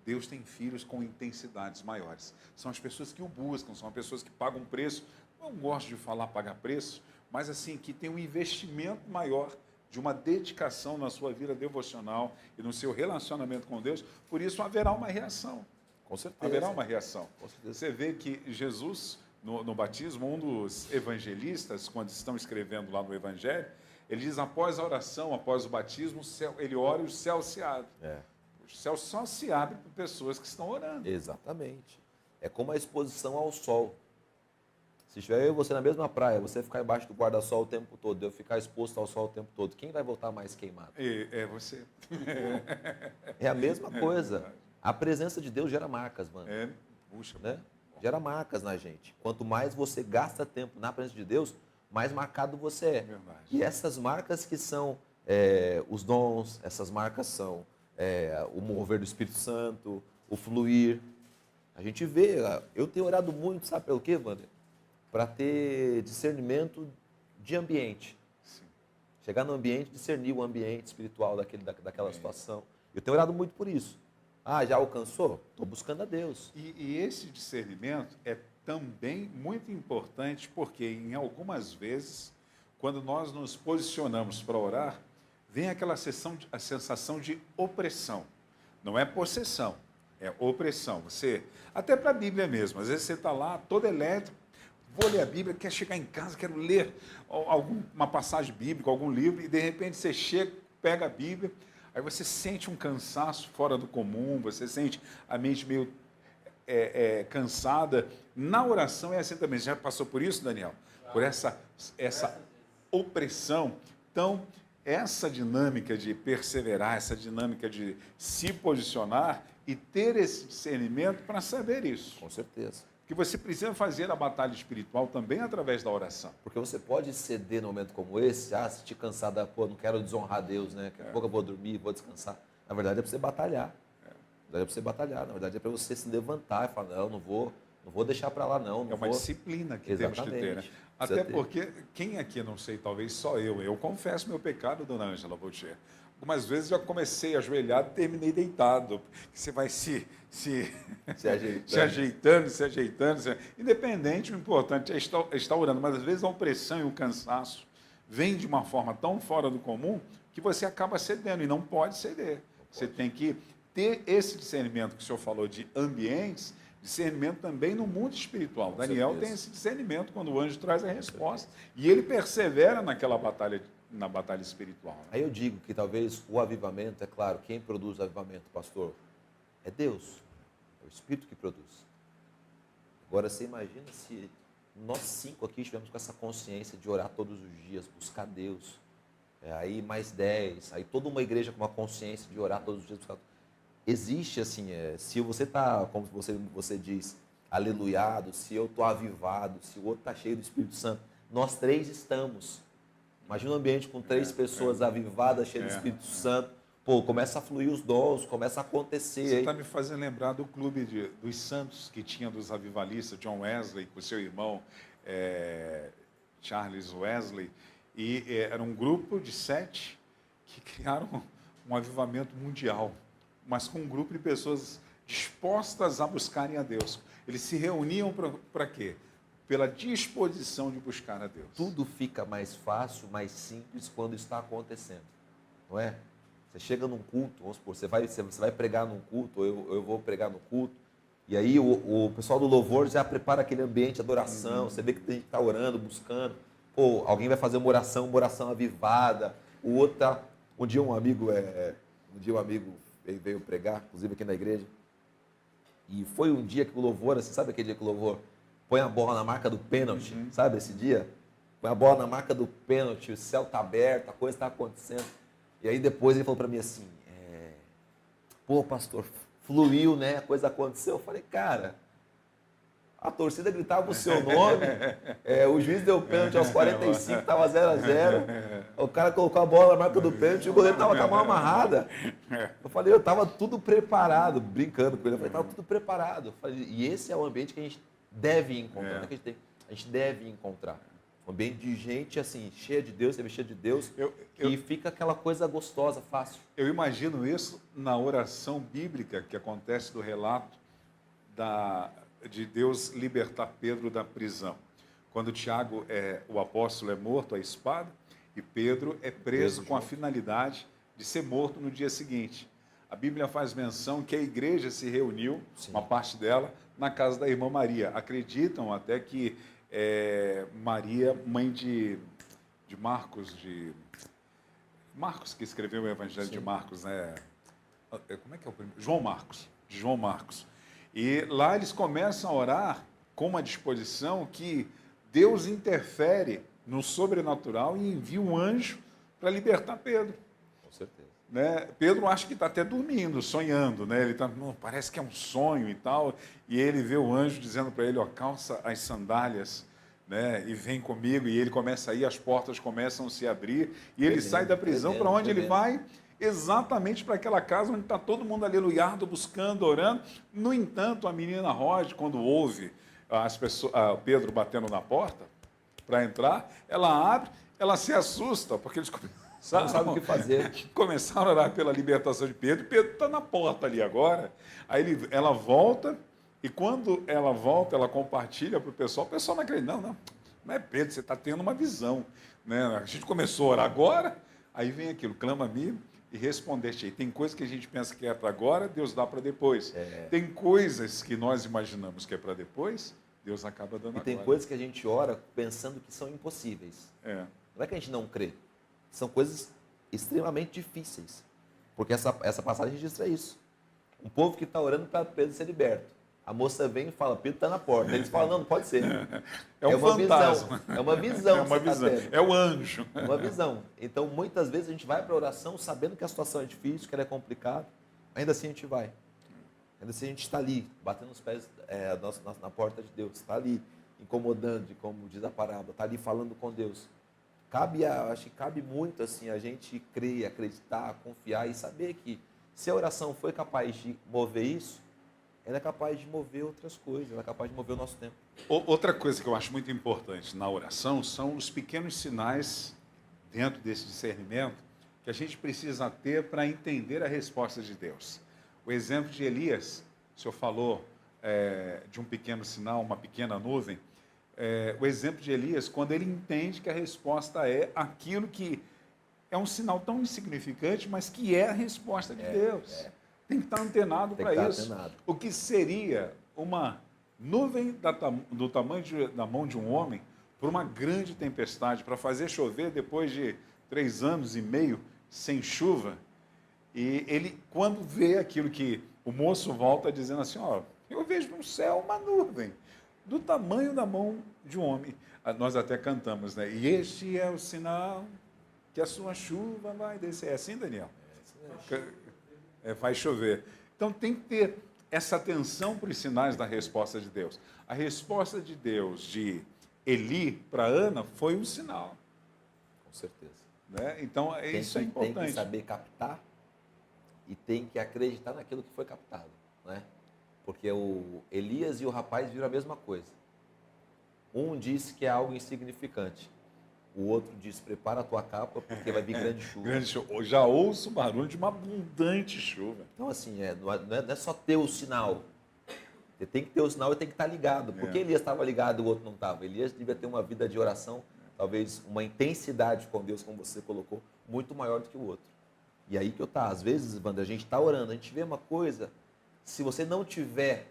[SPEAKER 2] Deus tem filhos com intensidades maiores. São as pessoas que o buscam, são as pessoas que pagam preço. Não gosto de falar pagar preço, mas assim, que tem um investimento maior de uma dedicação na sua vida devocional e no seu relacionamento com Deus. Por isso haverá uma reação.
[SPEAKER 3] Com certeza.
[SPEAKER 2] Haverá uma reação.
[SPEAKER 3] Com certeza.
[SPEAKER 2] Você vê que Jesus, no batismo, um dos evangelistas, quando estão escrevendo lá no Evangelho, ele diz, após a oração, após o batismo, ele ora e o céu se abre. O céu só se abre para pessoas que estão orando.
[SPEAKER 3] Exatamente. É como a exposição ao sol. Se estiver eu e você na mesma praia, você ficar embaixo do guarda-sol o tempo todo, eu ficar exposto ao sol o tempo todo, quem vai voltar mais queimado?
[SPEAKER 2] É você.
[SPEAKER 3] É a mesma coisa. A presença de Deus gera marcas, mano.
[SPEAKER 2] Puxa.
[SPEAKER 3] Né? Gera marcas na gente. Quanto mais você gasta tempo na presença de Deus, mais marcado você é.
[SPEAKER 2] Verdade.
[SPEAKER 3] E essas marcas que são os dons, essas marcas são o mover do Espírito Santo, o fluir. A gente vê, eu tenho orado muito, sabe pelo quê, Wander? Para ter discernimento de ambiente.
[SPEAKER 2] Sim.
[SPEAKER 3] Chegar no ambiente, discernir o ambiente espiritual daquela situação. Eu tenho orado muito por isso. Ah, já alcançou? Estou buscando a Deus.
[SPEAKER 2] E esse discernimento é também muito importante, porque em algumas vezes, quando nós nos posicionamos para orar, vem aquela sensação de opressão. Não é possessão, é opressão. Você, até para a Bíblia mesmo, às vezes você está lá todo elétrico, vou ler a Bíblia, quer chegar em casa, quero ler uma passagem bíblica, algum livro, e de repente você chega, pega a Bíblia, aí você sente um cansaço fora do comum, você sente a mente meio cansada. Na oração é assim também. Você já passou por isso, Daniel? Por essa opressão. Então, essa dinâmica de perseverar, essa dinâmica de se posicionar e ter esse discernimento para saber isso.
[SPEAKER 3] Com certeza.
[SPEAKER 2] Que você precisa fazer a batalha espiritual também através da oração.
[SPEAKER 3] Porque você pode ceder num momento como esse, se te cansar não quero desonrar Deus, né? Daqui a pouco eu vou dormir, vou descansar. Na verdade é para você batalhar. Na verdade é para você se levantar e falar, não vou deixar para lá não.
[SPEAKER 2] É uma disciplina que temos que ter, né? Até porque, quem aqui, não sei, talvez só eu confesso meu pecado, dona Ângela Boutier. Algumas vezes já comecei ajoelhado e terminei deitado. Você vai se ajeitando. Independente, o importante é estar orando. Mas às vezes a opressão e o cansaço vêm de uma forma tão fora do comum que você acaba cedendo, e não pode ceder. Você tem que ter esse discernimento que o senhor falou de ambientes, discernimento também no mundo espiritual. Daniel tem esse discernimento quando o anjo traz a resposta. E ele persevera na batalha espiritual. Né?
[SPEAKER 3] Aí eu digo que talvez o avivamento, é claro, quem produz o avivamento, pastor, é Deus. É o Espírito que produz. Agora, você imagina se nós 5 aqui estivermos com essa consciência de orar todos os dias, buscar Deus. aí mais 10, aí toda uma igreja com uma consciência de orar todos os dias. Existe assim, se você está, como você diz, aleluiado, se eu estou avivado, se o outro está cheio do Espírito Santo, nós três estamos. Imagina um ambiente com 3 pessoas avivadas, cheias do Espírito Santo. Pô, começa a fluir os dons, começa a acontecer.
[SPEAKER 2] Você está me fazendo lembrar do clube dos santos que tinha dos avivalistas, John Wesley com seu irmão Charles Wesley. E era um grupo de 7 que criaram um avivamento mundial, mas com um grupo de pessoas dispostas a buscarem a Deus. Eles se reuniam para quê? Pela disposição de buscar a Deus.
[SPEAKER 3] Tudo fica mais fácil, mais simples quando está acontecendo, não é? Você chega num culto, vamos supor, você vai pregar num culto, ou eu vou pregar no culto, e aí o pessoal do louvor já prepara aquele ambiente de adoração, você vê que tem gente que está orando, buscando, pô, alguém vai fazer uma oração avivada, o outro tá... Um dia um amigo veio pregar, inclusive aqui na igreja, e foi um dia que o louvor, assim, sabe aquele dia que o louvor põe a bola na marca do pênalti, sabe esse dia? Põe a bola na marca do pênalti, o céu está aberto, a coisa está acontecendo. E aí depois ele falou para mim assim, pô, pastor, fluiu, né? A coisa aconteceu. Eu falei, cara, a torcida gritava o seu nome, o juiz deu pênalti aos 45, estava 0-0, o cara colocou a bola na marca do pênalti e o goleiro estava com a mão amarrada. Eu falei, eu estava tudo preparado, brincando com ele, eu falei, estava tudo preparado. Eu falei, e esse é o ambiente que a gente deve encontrar, né? A gente deve encontrar. Um ambiente de gente assim, cheia de Deus, cheia de Deus, e fica aquela coisa gostosa, fácil.
[SPEAKER 2] Eu imagino isso na oração bíblica que acontece do relato de Deus libertar Pedro da prisão. Quando Tiago, o apóstolo, é morto à espada, e Pedro é preso com a finalidade de ser morto no dia seguinte. A Bíblia faz menção que a igreja se reuniu, uma parte dela, na casa da irmã Maria. Acreditam até que Maria, mãe de Marcos, Marcos que escreveu o Evangelho de Marcos, né? Como é que é o primeiro? João Marcos. E lá eles começam a orar com uma disposição que Deus interfere no sobrenatural e envia um anjo para libertar Pedro.
[SPEAKER 3] Com certeza.
[SPEAKER 2] Né? Pedro acha que está até dormindo, sonhando, né? Ele está, parece que é um sonho e tal, e ele vê o anjo dizendo para ele, calça as sandálias, né? E vem comigo, e ele começa a ir, as portas começam a se abrir, e ele sai da prisão. Para onde ele vai? Exatamente para aquela casa onde está todo mundo aleluiado, buscando, orando. No entanto, a menina Rod, quando ouve Pedro batendo na porta para entrar, ela abre, ela se assusta, porque eles
[SPEAKER 3] não sabe o que fazer.
[SPEAKER 2] Começaram a orar pela libertação de Pedro. Pedro está na porta ali agora. Aí ela volta, e quando ela volta, ela compartilha para o pessoal não acredita. Não é Pedro, você está tendo uma visão. Né? A gente começou a orar agora, aí vem aquilo, clama-me e respondeste. Tem coisas que a gente pensa que é para agora, Deus dá para depois. Tem coisas que nós imaginamos que é para depois, Deus acaba dando agora.
[SPEAKER 3] E tem coisas que a gente ora pensando que são impossíveis. Não é que a gente não crê. São coisas extremamente difíceis. Porque essa passagem registra isso. Um povo que está orando para Pedro ser liberto. A moça vem e fala, Pedro está na porta. Eles falam, não pode ser.
[SPEAKER 2] É um fantasma.
[SPEAKER 3] Visão. É uma visão.
[SPEAKER 2] É uma visão. É o anjo.
[SPEAKER 3] É uma visão. Então, muitas vezes a gente vai para a oração sabendo que a situação é difícil, que ela é complicada. Ainda assim a gente vai. Ainda assim a gente está ali, batendo os pés na porta de Deus. Está ali, incomodando, como diz a parábola. Está ali falando com Deus. Acho que cabe muito assim, a gente crer, acreditar, confiar e saber que se a oração foi capaz de mover isso, ela é capaz de mover outras coisas, ela é capaz de mover o nosso tempo.
[SPEAKER 2] Outra coisa que eu acho muito importante na oração são os pequenos sinais dentro desse discernimento que a gente precisa ter para entender a resposta de Deus. O exemplo de Elias, o senhor falou de um pequeno sinal, uma pequena nuvem. O exemplo de Elias, quando ele entende que a resposta é aquilo que é um sinal tão insignificante, mas que é a resposta de Deus. Tem que estar antenado para isso. O que seria uma nuvem do tamanho da mão de um homem por uma grande tempestade, para fazer chover depois de 3 anos e meio sem chuva. E ele, quando vê aquilo que o moço volta dizendo assim, eu vejo no céu uma nuvem do tamanho da mão de um homem. Nós até cantamos, né? E este é o sinal que a sua chuva vai descer. É assim, Daniel? Vai chover. Então tem que ter essa atenção para os sinais da resposta de Deus. A resposta de Deus de Eli para Ana foi um sinal.
[SPEAKER 3] Com certeza.
[SPEAKER 2] Né? Então, isso é importante.
[SPEAKER 3] Tem que saber captar e tem que acreditar naquilo que foi captado. Né? Porque o Elias e o rapaz viram a mesma coisa. Um disse que é algo insignificante. O outro diz, prepara a tua capa, porque vai vir grande chuva.
[SPEAKER 2] Grande chuva. Já ouço o barulho de uma abundante chuva.
[SPEAKER 3] Então, assim, não é só ter o sinal. Você tem que ter o sinal e tem que estar ligado. Porque Elias estava ligado e o outro não estava. Elias devia ter uma vida de oração, talvez uma intensidade com Deus, como você colocou, muito maior do que o outro. E aí que eu tá. Às vezes, Wander, a gente está orando, a gente vê uma coisa, se você não tiver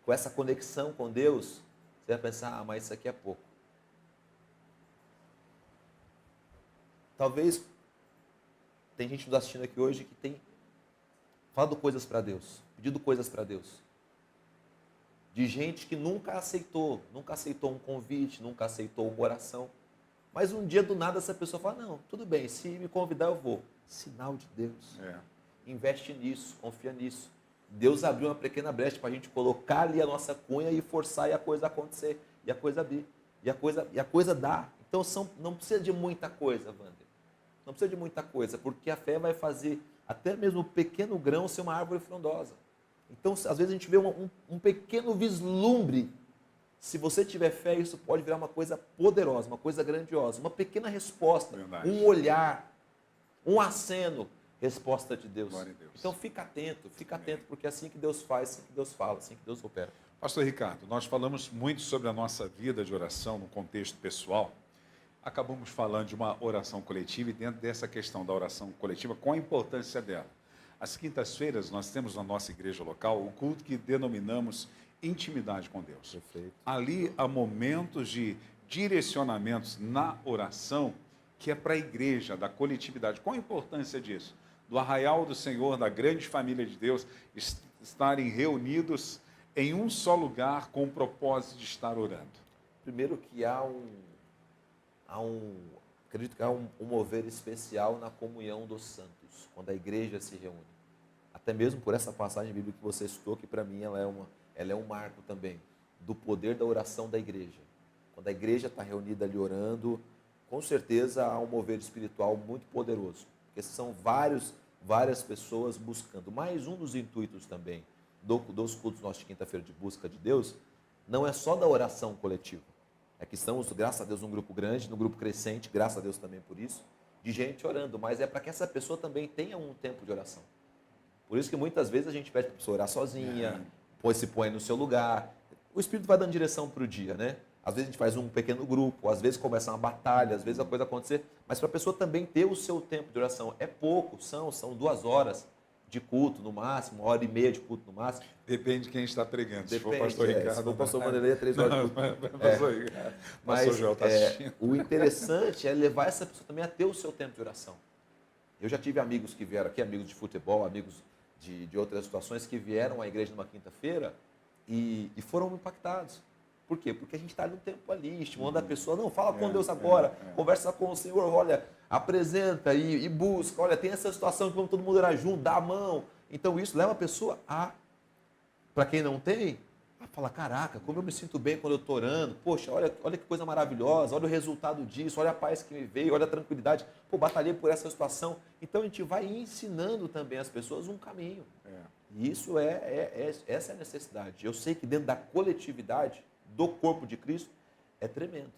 [SPEAKER 3] com essa conexão com Deus, você vai pensar, mas isso aqui é pouco. Talvez tem gente nos assistindo aqui hoje que tem falado coisas para Deus, pedido coisas para Deus. De gente que nunca aceitou um convite, nunca aceitou uma oração. Mas um dia do nada essa pessoa fala, não, tudo bem, se me convidar eu vou. Sinal de Deus. Investe nisso, confia nisso. Deus abriu uma pequena brecha para a gente colocar ali a nossa cunha e forçar e a coisa acontecer. E a coisa abrir. E a coisa dá. Então não precisa de muita coisa, Wander. Não precisa de muita coisa, porque a fé vai fazer até mesmo o pequeno grão ser uma árvore frondosa. Então, às vezes a gente vê um pequeno vislumbre. Se você tiver fé, isso pode virar uma coisa poderosa, uma coisa grandiosa. Uma pequena resposta, um olhar, um aceno, resposta de Deus.
[SPEAKER 2] Glória a Deus.
[SPEAKER 3] Então fica atento, porque é assim que Deus faz, assim que Deus fala, assim que Deus opera.
[SPEAKER 2] Pastor Ricardo, nós falamos muito sobre a nossa vida de oração no contexto pessoal. Acabamos falando de uma oração coletiva e dentro dessa questão da oração coletiva, qual a importância dela? Às quintas-feiras nós temos na nossa igreja local o culto que denominamos intimidade com Deus.
[SPEAKER 3] Perfeito.
[SPEAKER 2] Ali há momentos de direcionamentos na oração que é para a igreja, da coletividade. Qual a importância disso? Do arraial do Senhor, da grande família de Deus, estarem reunidos em um só lugar com o propósito de estar orando.
[SPEAKER 3] Primeiro que acredito que há um mover especial na comunhão dos santos, quando a igreja se reúne. Até mesmo por essa passagem bíblica que você citou, que para mim ela é um marco também do poder da oração da igreja. Quando a igreja está reunida ali orando, com certeza há um mover espiritual muito poderoso, porque são várias pessoas buscando. Mais um dos intuitos também dos cultos nossos de quinta-feira de busca de Deus, não é só da oração coletiva. É que estamos, graças a Deus, num grupo grande, num grupo crescente, graças a Deus também por isso, de gente orando, mas é para que essa pessoa também tenha um tempo de oração. Por isso que muitas vezes a gente pede para a pessoa orar sozinha, se põe no seu lugar. O Espírito vai dando direção para o dia, né? Às vezes a gente faz um pequeno grupo, às vezes começa uma batalha, às vezes a coisa acontecer, mas para a pessoa também ter o seu tempo de oração. É pouco, são 2 horas de culto no máximo, 1h30 de culto no máximo.
[SPEAKER 2] Depende de quem está pregando.
[SPEAKER 3] Depende,
[SPEAKER 2] se for pastor Ricardo.
[SPEAKER 3] Se for pastor Vanderlei, é 3 horas de culto.
[SPEAKER 2] Pastor Ricardo. Pastor Joel está assistindo.
[SPEAKER 3] O interessante é levar essa pessoa também a ter o seu tempo de oração. Eu já tive amigos que vieram aqui, amigos de futebol, amigos de outras situações, que vieram à igreja numa quinta-feira e foram impactados. Por quê? Porque a gente está no tempo ali, estimulando a pessoa, não, fala com Deus agora, conversa com o Senhor, olha, apresenta e busca, olha, tem essa situação que vamos todo mundo orar junto, dá a mão. Então isso leva a pessoa para quem não tem, a falar, caraca, como eu me sinto bem quando eu estou orando, poxa, olha que coisa maravilhosa, olha o resultado disso, olha a paz que me veio, olha a tranquilidade, batalhei por essa situação. Então a gente vai ensinando também as pessoas um caminho. E isso essa é a necessidade. Eu sei que dentro da coletividade do corpo de Cristo é tremendo.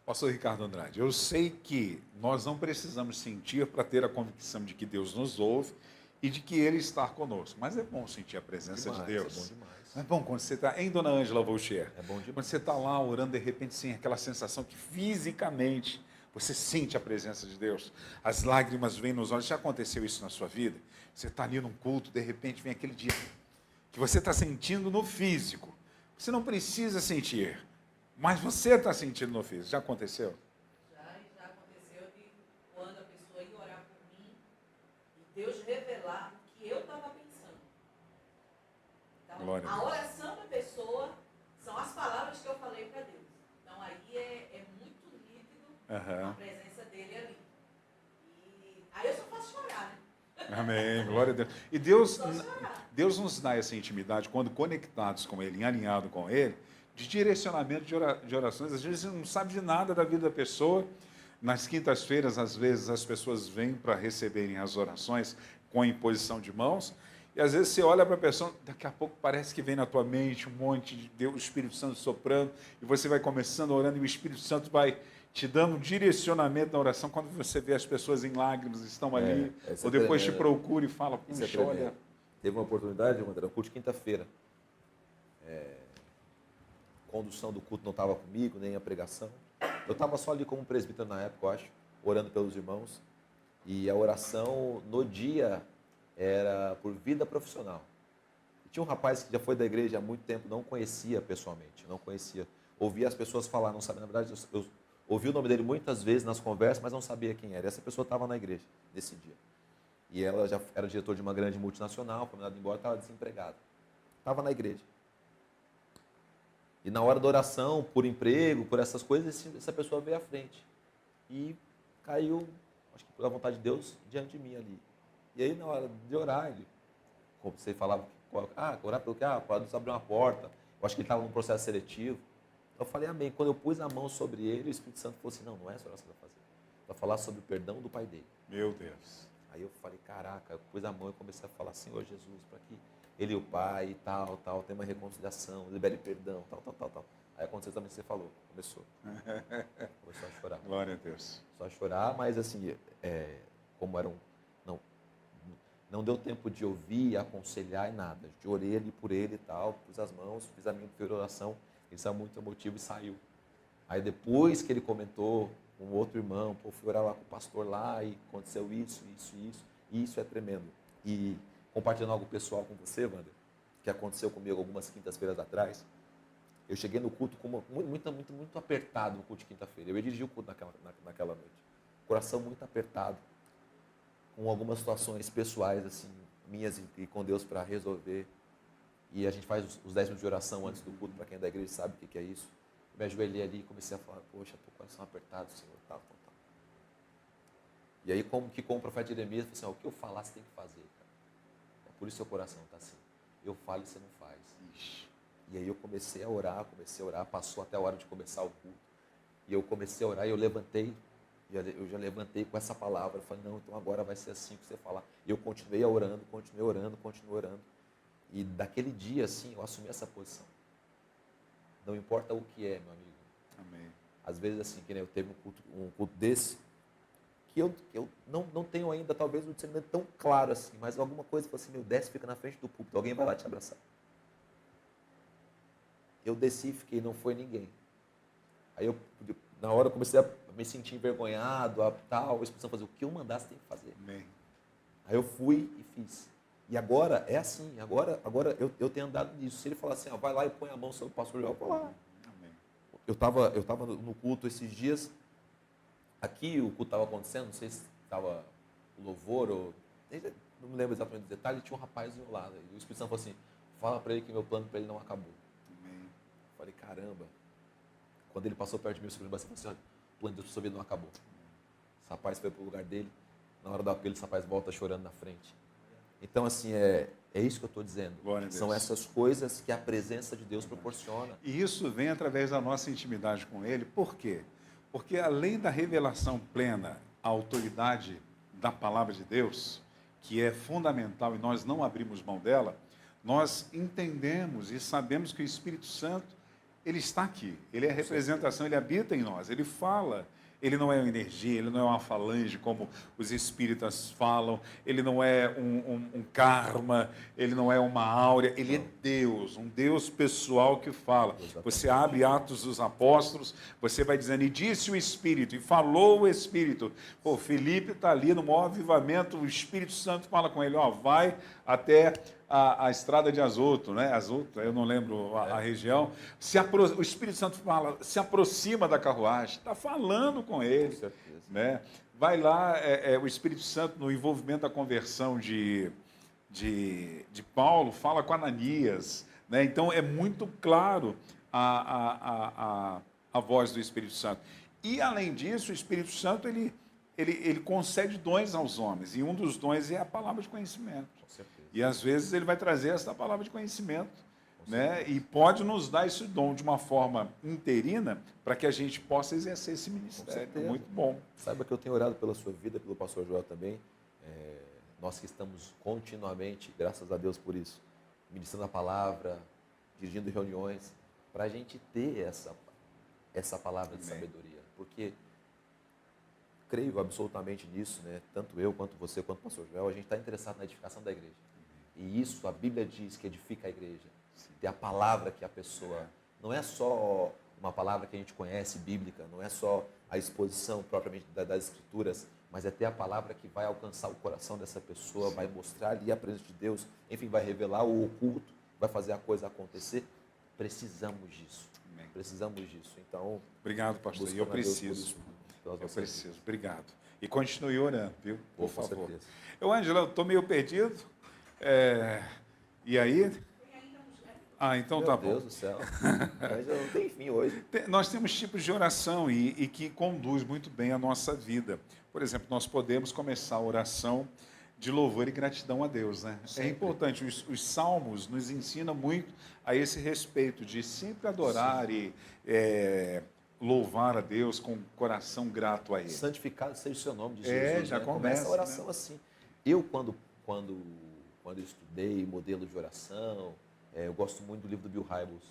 [SPEAKER 2] Pastor Ricardo Andrade, eu sei que nós não precisamos sentir para ter a convicção de que Deus nos ouve e de que Ele está conosco, mas é bom sentir a presença de Deus.
[SPEAKER 3] É bom demais.
[SPEAKER 2] É bom quando você está, em Dona Ângela Volcher,
[SPEAKER 3] É bom demais.
[SPEAKER 2] quando você está lá orando, de repente, sim, aquela sensação que fisicamente você sente a presença de Deus, as lágrimas vêm nos olhos. Já aconteceu isso na sua vida? Você está ali num culto, de repente vem aquele dia que você está sentindo no físico. Você não precisa sentir, mas você está sentindo no físico. Já aconteceu?
[SPEAKER 4] Já aconteceu de quando a pessoa ia orar por mim e Deus revelar o que eu estava pensando. Então,
[SPEAKER 2] Glória a
[SPEAKER 4] a
[SPEAKER 2] Deus.
[SPEAKER 4] oração da pessoa são as palavras que eu falei para Deus. Então aí é muito nítido a presença dele ali.
[SPEAKER 2] Amém, glória a Deus. E Deus nos dá essa intimidade quando conectados com Ele, alinhados com Ele, de direcionamento de orações. Às vezes você não sabe de nada da vida da pessoa. Nas quintas-feiras, às vezes, as pessoas vêm para receberem as orações com a imposição de mãos. E às vezes você olha para a pessoa, daqui a pouco parece que vem na tua mente um monte de Deus, o Espírito Santo soprando, e você vai começando orando, e o Espírito Santo vai te dando um direcionamento na oração. Quando você vê as pessoas em lágrimas, estão ali, ou depois te procura e fala, puxa, olha.
[SPEAKER 3] Teve uma oportunidade, André, no culto de quinta-feira. Condução do culto não estava comigo, nem a pregação. Eu estava só ali como presbítero na época, eu acho, orando pelos irmãos. E a oração no dia era por vida profissional. E tinha um rapaz que já foi da igreja há muito tempo, não conhecia pessoalmente, não conhecia. Ouvia as pessoas falar, não sabia. Na verdade, eu ouvi o nome dele muitas vezes nas conversas, mas não sabia quem era. E essa pessoa estava na igreja nesse dia. E ela já era diretor de uma grande multinacional, foi mandada embora, estava desempregada. Estava na igreja. E na hora da oração, por emprego, por essas coisas, essa pessoa veio à frente. E caiu, acho que por vontade de Deus, diante de mim ali. E aí, na hora de orar, ele, como você falava, orar pelo quê? Pode nos abrir uma porta. Eu acho que ele estava num processo seletivo. Eu falei, amém. Quando eu pus a mão sobre ele, o Espírito Santo falou assim, não é essa oração que vai fazer. Vai falar sobre o perdão do pai dele.
[SPEAKER 2] Meu Deus.
[SPEAKER 3] Aí eu falei, caraca, eu pus a mão e comecei a falar, Senhor Jesus, para que ele e o pai e tal, tem uma reconciliação, libere perdão, tal. Aí aconteceu também o que você falou, começou a chorar.
[SPEAKER 2] Glória a Deus.
[SPEAKER 3] Começou a chorar, mas assim, como era não deu tempo de ouvir, aconselhar e nada. Eu orei ali por ele e tal, pus as mãos, fiz a minha primeira oração, ele saiu muito emotivo e saiu. Aí depois que ele comentou com outro irmão, fui orar lá com o pastor lá e aconteceu isso, e isso é tremendo. E compartilhando algo pessoal com você, Wander, que aconteceu comigo algumas quintas-feiras atrás, eu cheguei no culto muito apertado no culto de quinta-feira. Eu ia dirigir o culto naquela noite. Coração muito apertado, com algumas situações pessoais, assim, minhas e com Deus para resolver. E a gente faz os 10 minutos de oração antes do culto, para quem é da igreja sabe o que é isso. Eu me ajoelhei ali e comecei a falar, poxa, estou com o coração apertado, Senhor, tal. E aí, como o profeta Jeremias, falou assim, o que eu falar, você tem que fazer, cara. É por isso que seu coração está assim. Eu falo e você não faz. Ixi. E aí eu comecei a orar, passou até a hora de começar o culto. E eu comecei a orar e eu já levantei com essa palavra. Eu falei, não, então agora vai ser assim que você falar. E eu continuei orando. E daquele dia, assim, eu assumi essa posição. Não importa o que é, meu amigo.
[SPEAKER 2] Amém.
[SPEAKER 3] Às vezes, assim, que nem eu teve um culto desse, que eu não tenho ainda, talvez, um discernimento tão claro assim, mas alguma coisa, assim, meu, desce, fica na frente do púlpito, alguém vai lá te abraçar. Eu desci e fiquei, não foi ninguém. Aí na hora eu comecei a me sentir envergonhado, o Espírito Santo fazer o que eu mandasse tem que fazer.
[SPEAKER 2] Amém.
[SPEAKER 3] Aí eu fui e fiz. E agora é assim, agora eu tenho andado nisso. Se ele falar assim, vai lá e põe a mão sobre o pastor Joel, eu vou lá.
[SPEAKER 2] Amém.
[SPEAKER 3] Eu estava no culto esses dias, aqui o culto estava acontecendo, não sei se estava o louvor, ou não me lembro exatamente do detalhe, tinha um rapaz do meu lado. E o Espírito Santo falou assim, fala para ele que meu plano para ele não acabou.
[SPEAKER 2] Amém.
[SPEAKER 3] Eu falei, caramba. Quando ele passou perto de mim, o Espírito Santo falou assim, olha, o plano de Deus para sua vida não acabou. Esse rapaz foi para o lugar dele, na hora do apelo, esse rapaz volta chorando na frente. Então, assim, é isso que eu estou dizendo. São essas coisas que a presença de Deus proporciona.
[SPEAKER 2] E isso vem através da nossa intimidade com Ele. Por quê? Porque além da revelação plena, a autoridade da palavra de Deus, que é fundamental e nós não abrimos mão dela, nós entendemos e sabemos que o Espírito Santo, ele está aqui. Ele é a representação, ele habita em nós, ele fala. Ele não é uma energia, ele não é uma falange, como os espíritas falam, ele não é um karma, ele não é uma áurea, ele é Deus, um Deus pessoal que fala. Você abre Atos dos Apóstolos, você vai dizendo, e disse o Espírito, e falou o Espírito. Pô, Felipe está ali no maior avivamento, o Espírito Santo fala com ele, vai até a estrada de Azoto, né? Azoto, eu não lembro a região. O Espírito Santo fala, se aproxima da carruagem, está falando com ele.
[SPEAKER 3] Com certeza.
[SPEAKER 2] Né? Vai lá, o Espírito Santo, no envolvimento da conversão de Paulo, fala com Ananias. Né? Então, é muito claro a voz do Espírito Santo. E, além disso, o Espírito Santo, ele ele concede dons aos homens, e um dos dons é a palavra de conhecimento.
[SPEAKER 3] Com certeza.
[SPEAKER 2] E às vezes ele vai trazer essa palavra de conhecimento, né? E pode nos dar esse dom de uma forma interina para que a gente possa exercer esse ministério.
[SPEAKER 3] certeza.
[SPEAKER 2] Muito bom.
[SPEAKER 3] Saiba que eu tenho orado pela sua vida, pelo pastor Joel também. Nós que estamos continuamente, graças a Deus por isso, ministrando a palavra, dirigindo reuniões, para a gente ter essa palavra de
[SPEAKER 2] Amém.
[SPEAKER 3] sabedoria. Porque creio absolutamente nisso, né? Tanto eu, quanto você, quanto o pastor Joel, a gente está interessado na edificação da igreja. E isso, a Bíblia diz que edifica a igreja. Ter a palavra que a pessoa... Não é só uma palavra que a gente conhece, bíblica, não é só a exposição propriamente das escrituras, mas é ter a palavra que vai alcançar o coração dessa pessoa, vai mostrar ali a presença de Deus, enfim, vai revelar o oculto, vai fazer a coisa acontecer. Precisamos disso.
[SPEAKER 2] Amém.
[SPEAKER 3] Precisamos disso. Então,
[SPEAKER 2] Obrigado, pastor. E
[SPEAKER 3] buscando
[SPEAKER 2] eu
[SPEAKER 3] a Deus por
[SPEAKER 2] preciso.
[SPEAKER 3] isso, pelas
[SPEAKER 2] Eu
[SPEAKER 3] nossas
[SPEAKER 2] preciso.
[SPEAKER 3] vidas.
[SPEAKER 2] Obrigado. E continue orando, viu? Por
[SPEAKER 3] Com
[SPEAKER 2] favor.
[SPEAKER 3] certeza.
[SPEAKER 2] Ângela, eu estou meio perdido. E aí? Então tá
[SPEAKER 3] Meu Deus
[SPEAKER 2] bom.
[SPEAKER 3] do céu. Mas não tem fim hoje.
[SPEAKER 2] Nós temos tipos de oração e que conduz muito bem a nossa vida. Por exemplo, nós podemos começar a oração de louvor e gratidão a Deus, né?
[SPEAKER 3] Sempre.
[SPEAKER 2] É importante, os salmos nos ensinam muito a esse respeito, de sempre adorar e louvar a Deus com o coração grato a Ele.
[SPEAKER 3] Santificado seja o seu nome, de
[SPEAKER 2] É,
[SPEAKER 3] Jesus.
[SPEAKER 2] já
[SPEAKER 3] né?
[SPEAKER 2] começa,
[SPEAKER 3] a oração
[SPEAKER 2] né?
[SPEAKER 3] assim. Eu, quando eu estudei modelo de oração, eu gosto muito do livro do Bill Hybels,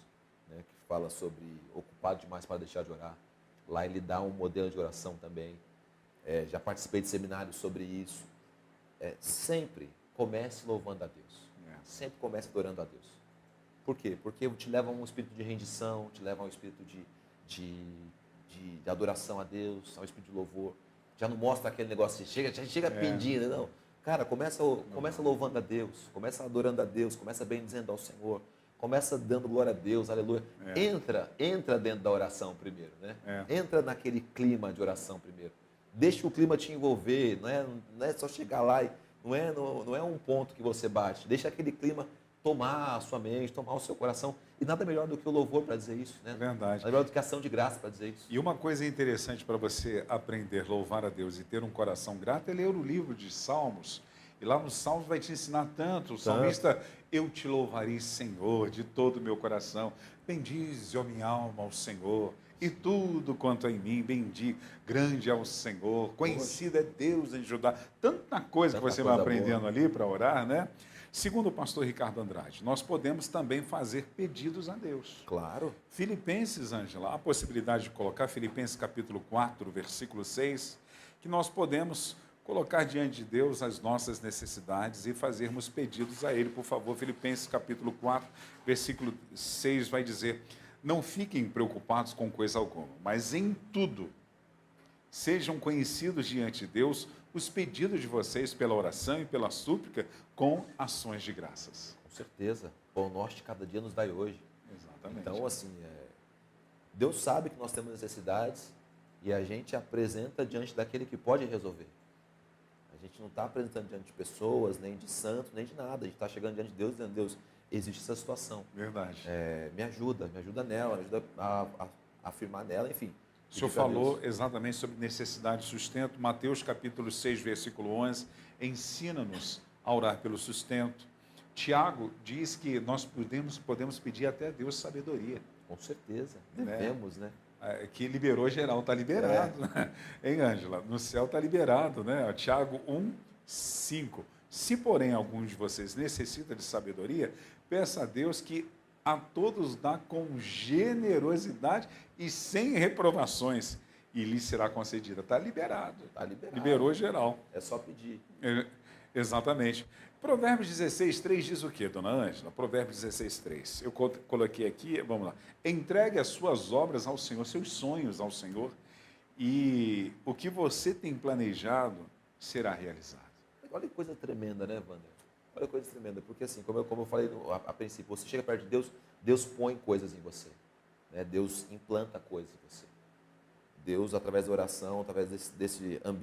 [SPEAKER 3] né, que fala sobre ocupado demais para deixar de orar. Lá ele dá um modelo de oração também. Já participei de seminários sobre isso. Sempre comece louvando a Deus. Sempre comece adorando a Deus. Por quê? Porque te leva a um espírito de rendição, te leva a um espírito de adoração a Deus, a um espírito de louvor. Já não mostra aquele negócio de chega pedindo, não. Cara, começa louvando a Deus, começa adorando a Deus, começa bendizendo ao Senhor, começa dando glória a Deus, aleluia. Entra dentro da oração primeiro, né? Entra naquele clima de oração primeiro. Deixa o clima te envolver, não é só chegar lá e não é um ponto que você bate. Deixa aquele clima tomar a sua mente, tomar o seu coração. E nada melhor do que o louvor para dizer isso, né?
[SPEAKER 2] É verdade.
[SPEAKER 3] Nada melhor do que a ação de graça para dizer isso.
[SPEAKER 2] E uma coisa interessante para você aprender a louvar a Deus e ter um coração grato é ler o livro de Salmos. E lá nos Salmos vai te ensinar tanto. O salmista, eu te louvarei, Senhor, de todo o meu coração. Bendize, ó minha alma, ao Senhor. E tudo quanto é em mim, bendiga. Grande é o Senhor. Conhecido é Deus em Judá. Tanta coisa que você vai aprendendo ali para orar, né? Segundo o pastor Ricardo Andrade, nós podemos também fazer pedidos a Deus.
[SPEAKER 3] Claro.
[SPEAKER 2] Filipenses, Ângela, a possibilidade de colocar Filipenses capítulo 4, versículo 6, que nós podemos colocar diante de Deus as nossas necessidades e fazermos pedidos a Ele. Por favor, Filipenses capítulo 4, versículo 6 vai dizer: não fiquem preocupados com coisa alguma, mas em tudo sejam conhecidos diante de Deus os pedidos de vocês pela oração e pela súplica com ações de graças.
[SPEAKER 3] Com certeza. Pão nosso de cada dia nos dai hoje.
[SPEAKER 2] Exatamente.
[SPEAKER 3] Então, assim, Deus sabe que nós temos necessidades e a gente apresenta diante daquele que pode resolver. A gente não está apresentando diante de pessoas, nem de santos, nem de nada. A gente está chegando diante de Deus dizendo: Deus, existe essa situação.
[SPEAKER 2] Verdade.
[SPEAKER 3] Me ajuda nela, me ajuda a afirmar nela, enfim.
[SPEAKER 2] O senhor falou exatamente sobre necessidade de sustento. Mateus capítulo 6, versículo 11, ensina-nos a orar pelo sustento. Tiago diz que nós podemos pedir até a Deus sabedoria.
[SPEAKER 3] Com certeza, devemos, né?
[SPEAKER 2] Que liberou geral, está liberado. Hein, Ângela? No céu está liberado, né? Tiago 1, 5. Se, porém, algum de vocês necessita de sabedoria, peça a Deus que a todos dá com generosidade e sem reprovações, e lhe será concedida. Está liberado.
[SPEAKER 3] Está liberado.
[SPEAKER 2] Liberou geral.
[SPEAKER 3] É só pedir.
[SPEAKER 2] Exatamente. Provérbios 16, 3 diz o quê, dona Ângela? Provérbios 16, 3. Eu coloquei aqui, vamos lá. Entregue as suas obras ao Senhor, seus sonhos ao Senhor, e o que você tem planejado será realizado.
[SPEAKER 3] Olha que coisa tremenda, né, Wander? Olha que coisa tremenda, porque assim, como eu falei a princípio, você chega perto de Deus, Deus põe coisas em você, né? Deus implanta coisas em você. Deus, através da oração, através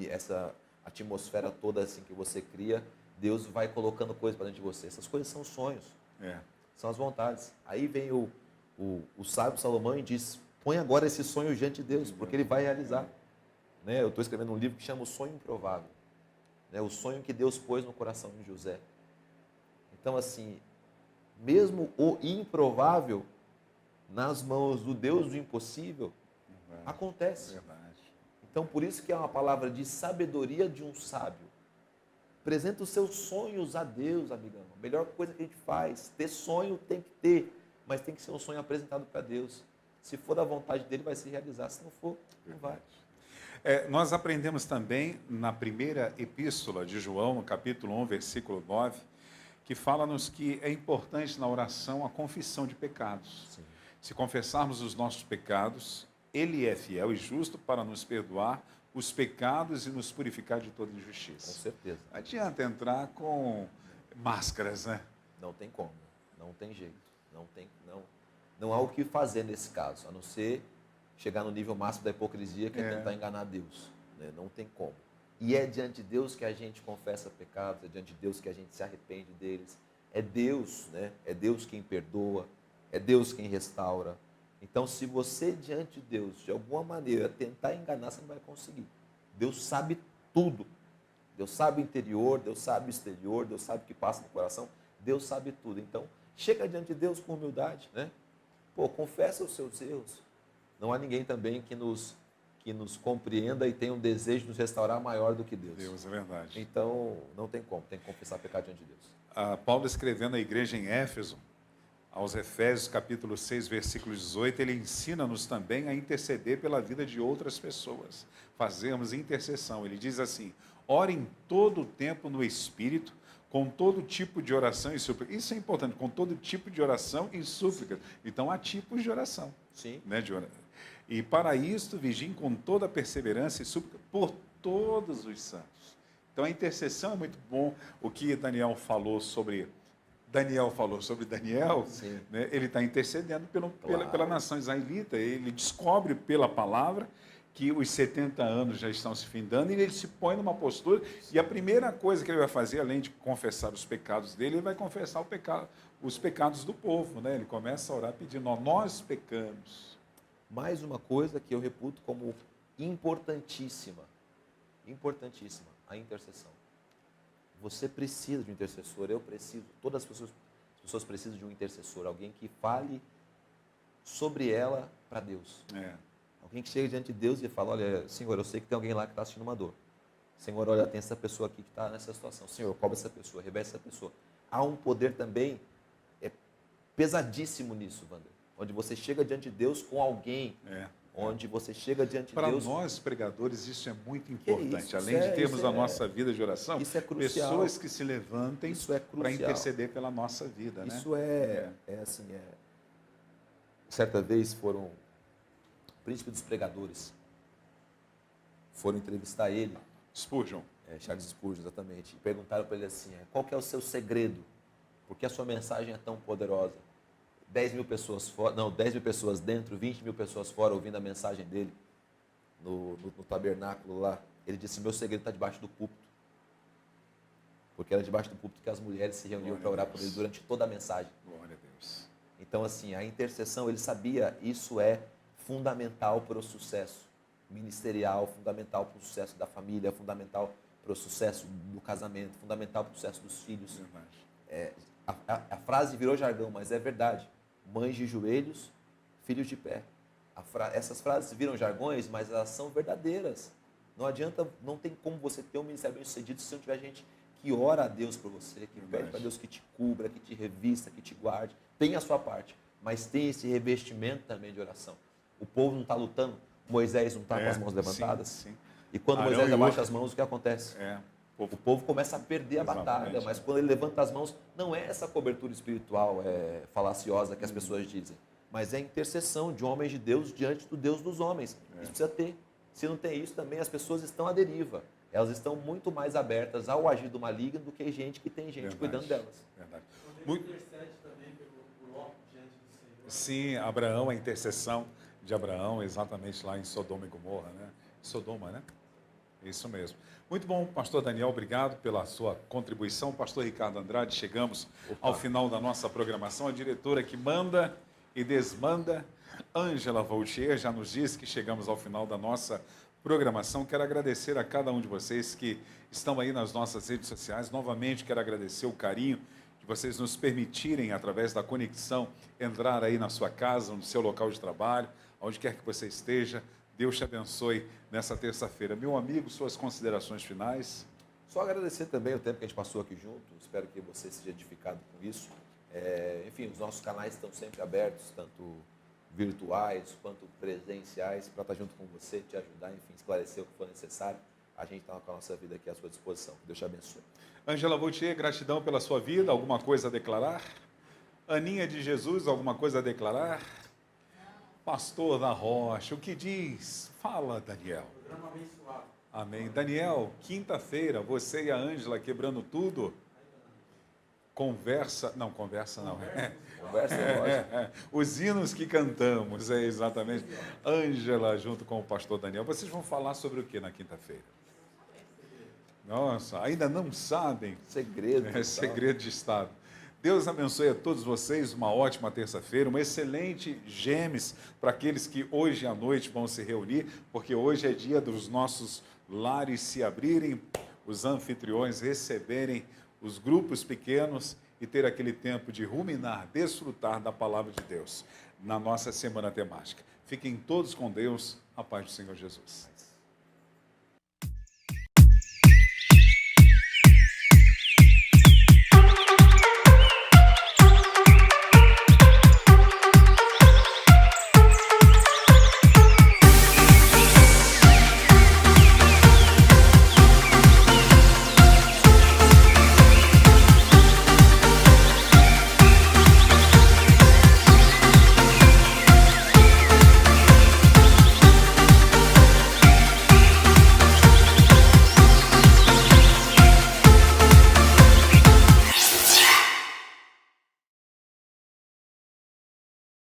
[SPEAKER 3] essa atmosfera toda assim que você cria, Deus vai colocando coisas para dentro de você. Essas coisas são sonhos, são as vontades. Aí vem o sábio Salomão e diz: põe agora esse sonho diante de Deus, porque ele vai realizar. né? Eu estou escrevendo um livro que chama O Sonho Improvável, né? O sonho que Deus pôs no coração de José. Então, assim, mesmo o improvável, nas mãos do Deus do impossível, acontece.
[SPEAKER 2] Verdade.
[SPEAKER 3] Então, por isso que é uma palavra de sabedoria de um sábio. Apresenta os seus sonhos a Deus, amigão. A melhor coisa que a gente faz. Ter sonho tem que ter, mas tem que ser um sonho apresentado para Deus. Se for da vontade dele, vai se realizar. Se não for, não vai.
[SPEAKER 2] Nós aprendemos também na primeira epístola de João, no capítulo 1, versículo 9, que fala-nos que é importante na oração a confissão de pecados.
[SPEAKER 3] Sim.
[SPEAKER 2] Se confessarmos os nossos pecados, Ele é fiel e justo para nos perdoar os pecados e nos purificar de toda
[SPEAKER 3] Com
[SPEAKER 2] injustiça.
[SPEAKER 3] certeza.
[SPEAKER 2] Não adianta entrar com máscaras, né?
[SPEAKER 3] Não tem como. Não tem jeito. Não há o que fazer nesse caso, a não ser chegar no nível máximo da hipocrisia, que é tentar enganar Deus. Né? Não tem como. E é diante de Deus que a gente confessa pecados, é diante de Deus que a gente se arrepende deles. É Deus, né? É Deus quem perdoa, é Deus quem restaura. Então, se você diante de Deus, de alguma maneira, tentar enganar, você não vai conseguir. Deus sabe tudo. Deus sabe o interior, Deus sabe o exterior, Deus sabe o que passa no coração, Deus sabe tudo. Então, chega diante de Deus com humildade, né? Pô, confessa os seus erros. Não há ninguém também que nos compreenda e tenha um desejo de nos restaurar maior do que Deus.
[SPEAKER 2] Deus, é verdade.
[SPEAKER 3] Então, não tem como, tem que confessar pecado diante de Deus.
[SPEAKER 2] Paulo escrevendo à igreja em Éfeso, aos Efésios, capítulo 6, versículo 18, ele ensina-nos também a interceder pela vida de outras pessoas. Fazermos intercessão. Ele diz assim: orem todo o tempo no Espírito, com todo tipo de oração e súplica. Isso é importante, com todo tipo de oração e súplica. Então, há tipos de oração.
[SPEAKER 3] Sim.
[SPEAKER 2] Né, de oração. E para isto, vigiem com toda perseverança e súplica por todos os santos. Então, a intercessão é muito bom. O que Daniel falou sobre Daniel, né, ele está intercedendo pela nação israelita. Ele descobre pela palavra que os 70 anos já estão se findando, e ele se põe numa postura, e a primeira coisa que ele vai fazer, além de confessar os pecados dele, ele vai confessar os pecados do povo, né? Ele começa a orar pedindo: nós pecamos.
[SPEAKER 3] Mais uma coisa que eu reputo como importantíssima, a intercessão. Você precisa de um intercessor, eu preciso, todas as pessoas precisam de um intercessor, alguém que fale sobre ela para Deus. Alguém que chega diante de Deus e fala: olha, Senhor, eu sei que tem alguém lá que está sentindo uma dor. Senhor, olha, tem essa pessoa aqui que está nessa situação. Senhor, cobre essa pessoa, reveste essa pessoa. Há um poder também pesadíssimo nisso, Wander, onde você chega diante de Deus com alguém, onde você chega diante de Deus...
[SPEAKER 2] Para nós, pregadores, isso é muito importante.
[SPEAKER 3] Isso?
[SPEAKER 2] Além de termos a nossa vida de oração,
[SPEAKER 3] isso é crucial.
[SPEAKER 2] Pessoas que se levantem para interceder pela nossa vida.
[SPEAKER 3] Isso
[SPEAKER 2] né?
[SPEAKER 3] Certa vez foram... O príncipe dos pregadores foram entrevistar ele.
[SPEAKER 2] Spurgeon.
[SPEAKER 3] Charles Spurgeon, exatamente. E perguntaram para ele assim: qual que é o seu segredo? Por que a sua mensagem é tão poderosa? 10 mil pessoas dentro, 20 mil pessoas fora ouvindo a mensagem dele no tabernáculo lá. Ele disse: meu segredo está debaixo do púlpito. Porque era debaixo do púlpito que as mulheres se reuniam para orar por ele durante toda a mensagem.
[SPEAKER 2] Glória a Deus.
[SPEAKER 3] Então, assim, a intercessão, ele sabia, isso é fundamental para o sucesso ministerial, fundamental para o sucesso da família, fundamental para o sucesso do casamento, fundamental para o sucesso dos filhos. A frase virou jargão, mas é verdade. Mães de joelhos, filhos de pé. Essas frases viram jargões, mas elas são verdadeiras. Não adianta, não tem como você ter um ministério bem-sucedido se não tiver gente que ora a Deus por você, que pede para Deus que te cubra, que te revista, que te guarde. Tem a sua parte, mas tem esse revestimento também de oração. O povo não está lutando, Moisés não está com as mãos levantadas.
[SPEAKER 2] Sim.
[SPEAKER 3] E quando Moisés abaixa as mãos, o que acontece? O povo começa a perder a batalha, mas quando ele levanta as mãos, não é essa cobertura espiritual falaciosa que as pessoas dizem, mas é a intercessão de homens de Deus diante do Deus dos homens. Isso precisa ter. Se não tem isso, também as pessoas estão à deriva. Elas estão muito mais abertas ao agir do maligno do que gente que tem gente cuidando delas.
[SPEAKER 6] Ele intercede também por Ló diante do Senhor.
[SPEAKER 2] Sim, Abraão, a intercessão de Abraão, exatamente lá em Sodoma e Gomorra, né? Sodoma, né? Isso mesmo. Muito bom, pastor Daniel, obrigado pela sua contribuição. Pastor Ricardo Andrade, chegamos ao final da nossa programação. A diretora que manda e desmanda, Ângela Voltier, já nos disse que chegamos ao final da nossa programação. Quero agradecer a cada um de vocês que estão aí nas nossas redes sociais. Novamente, quero agradecer o carinho de vocês nos permitirem, através da conexão, entrar aí na sua casa, no seu local de trabalho, onde quer que você esteja. Deus te abençoe nessa terça-feira. Meu amigo, suas considerações finais?
[SPEAKER 3] Só agradecer também o tempo que a gente passou aqui junto. Espero que você seja edificado com isso. Enfim, os nossos canais estão sempre abertos, tanto virtuais quanto presenciais, para estar junto com você, te ajudar, enfim, esclarecer o que for necessário. A gente está com a nossa vida aqui à sua disposição. Que Deus te abençoe.
[SPEAKER 2] Ângela Vautier, gratidão pela sua vida. Alguma coisa a declarar? Aninha de Jesus, alguma coisa a declarar? Pastor da Rocha, o que diz? Fala, Daniel.
[SPEAKER 6] Programa abençoado.
[SPEAKER 2] Amém. Daniel, quinta-feira, você e a Ângela quebrando tudo. Conversa não.
[SPEAKER 3] Conversa é lógico.
[SPEAKER 2] Os hinos que cantamos, exatamente. Ângela, junto com o pastor Daniel. Vocês vão falar sobre o que na quinta-feira? Nossa, ainda não sabem?
[SPEAKER 3] Segredo.
[SPEAKER 2] Segredo de Estado. Deus abençoe a todos vocês, uma ótima terça-feira, uma excelente Gêmeos para aqueles que hoje à noite vão se reunir, porque hoje é dia dos nossos lares se abrirem, os anfitriões receberem os grupos pequenos e ter aquele tempo de ruminar, desfrutar da palavra de Deus na nossa semana temática. Fiquem todos com Deus, a paz do Senhor Jesus.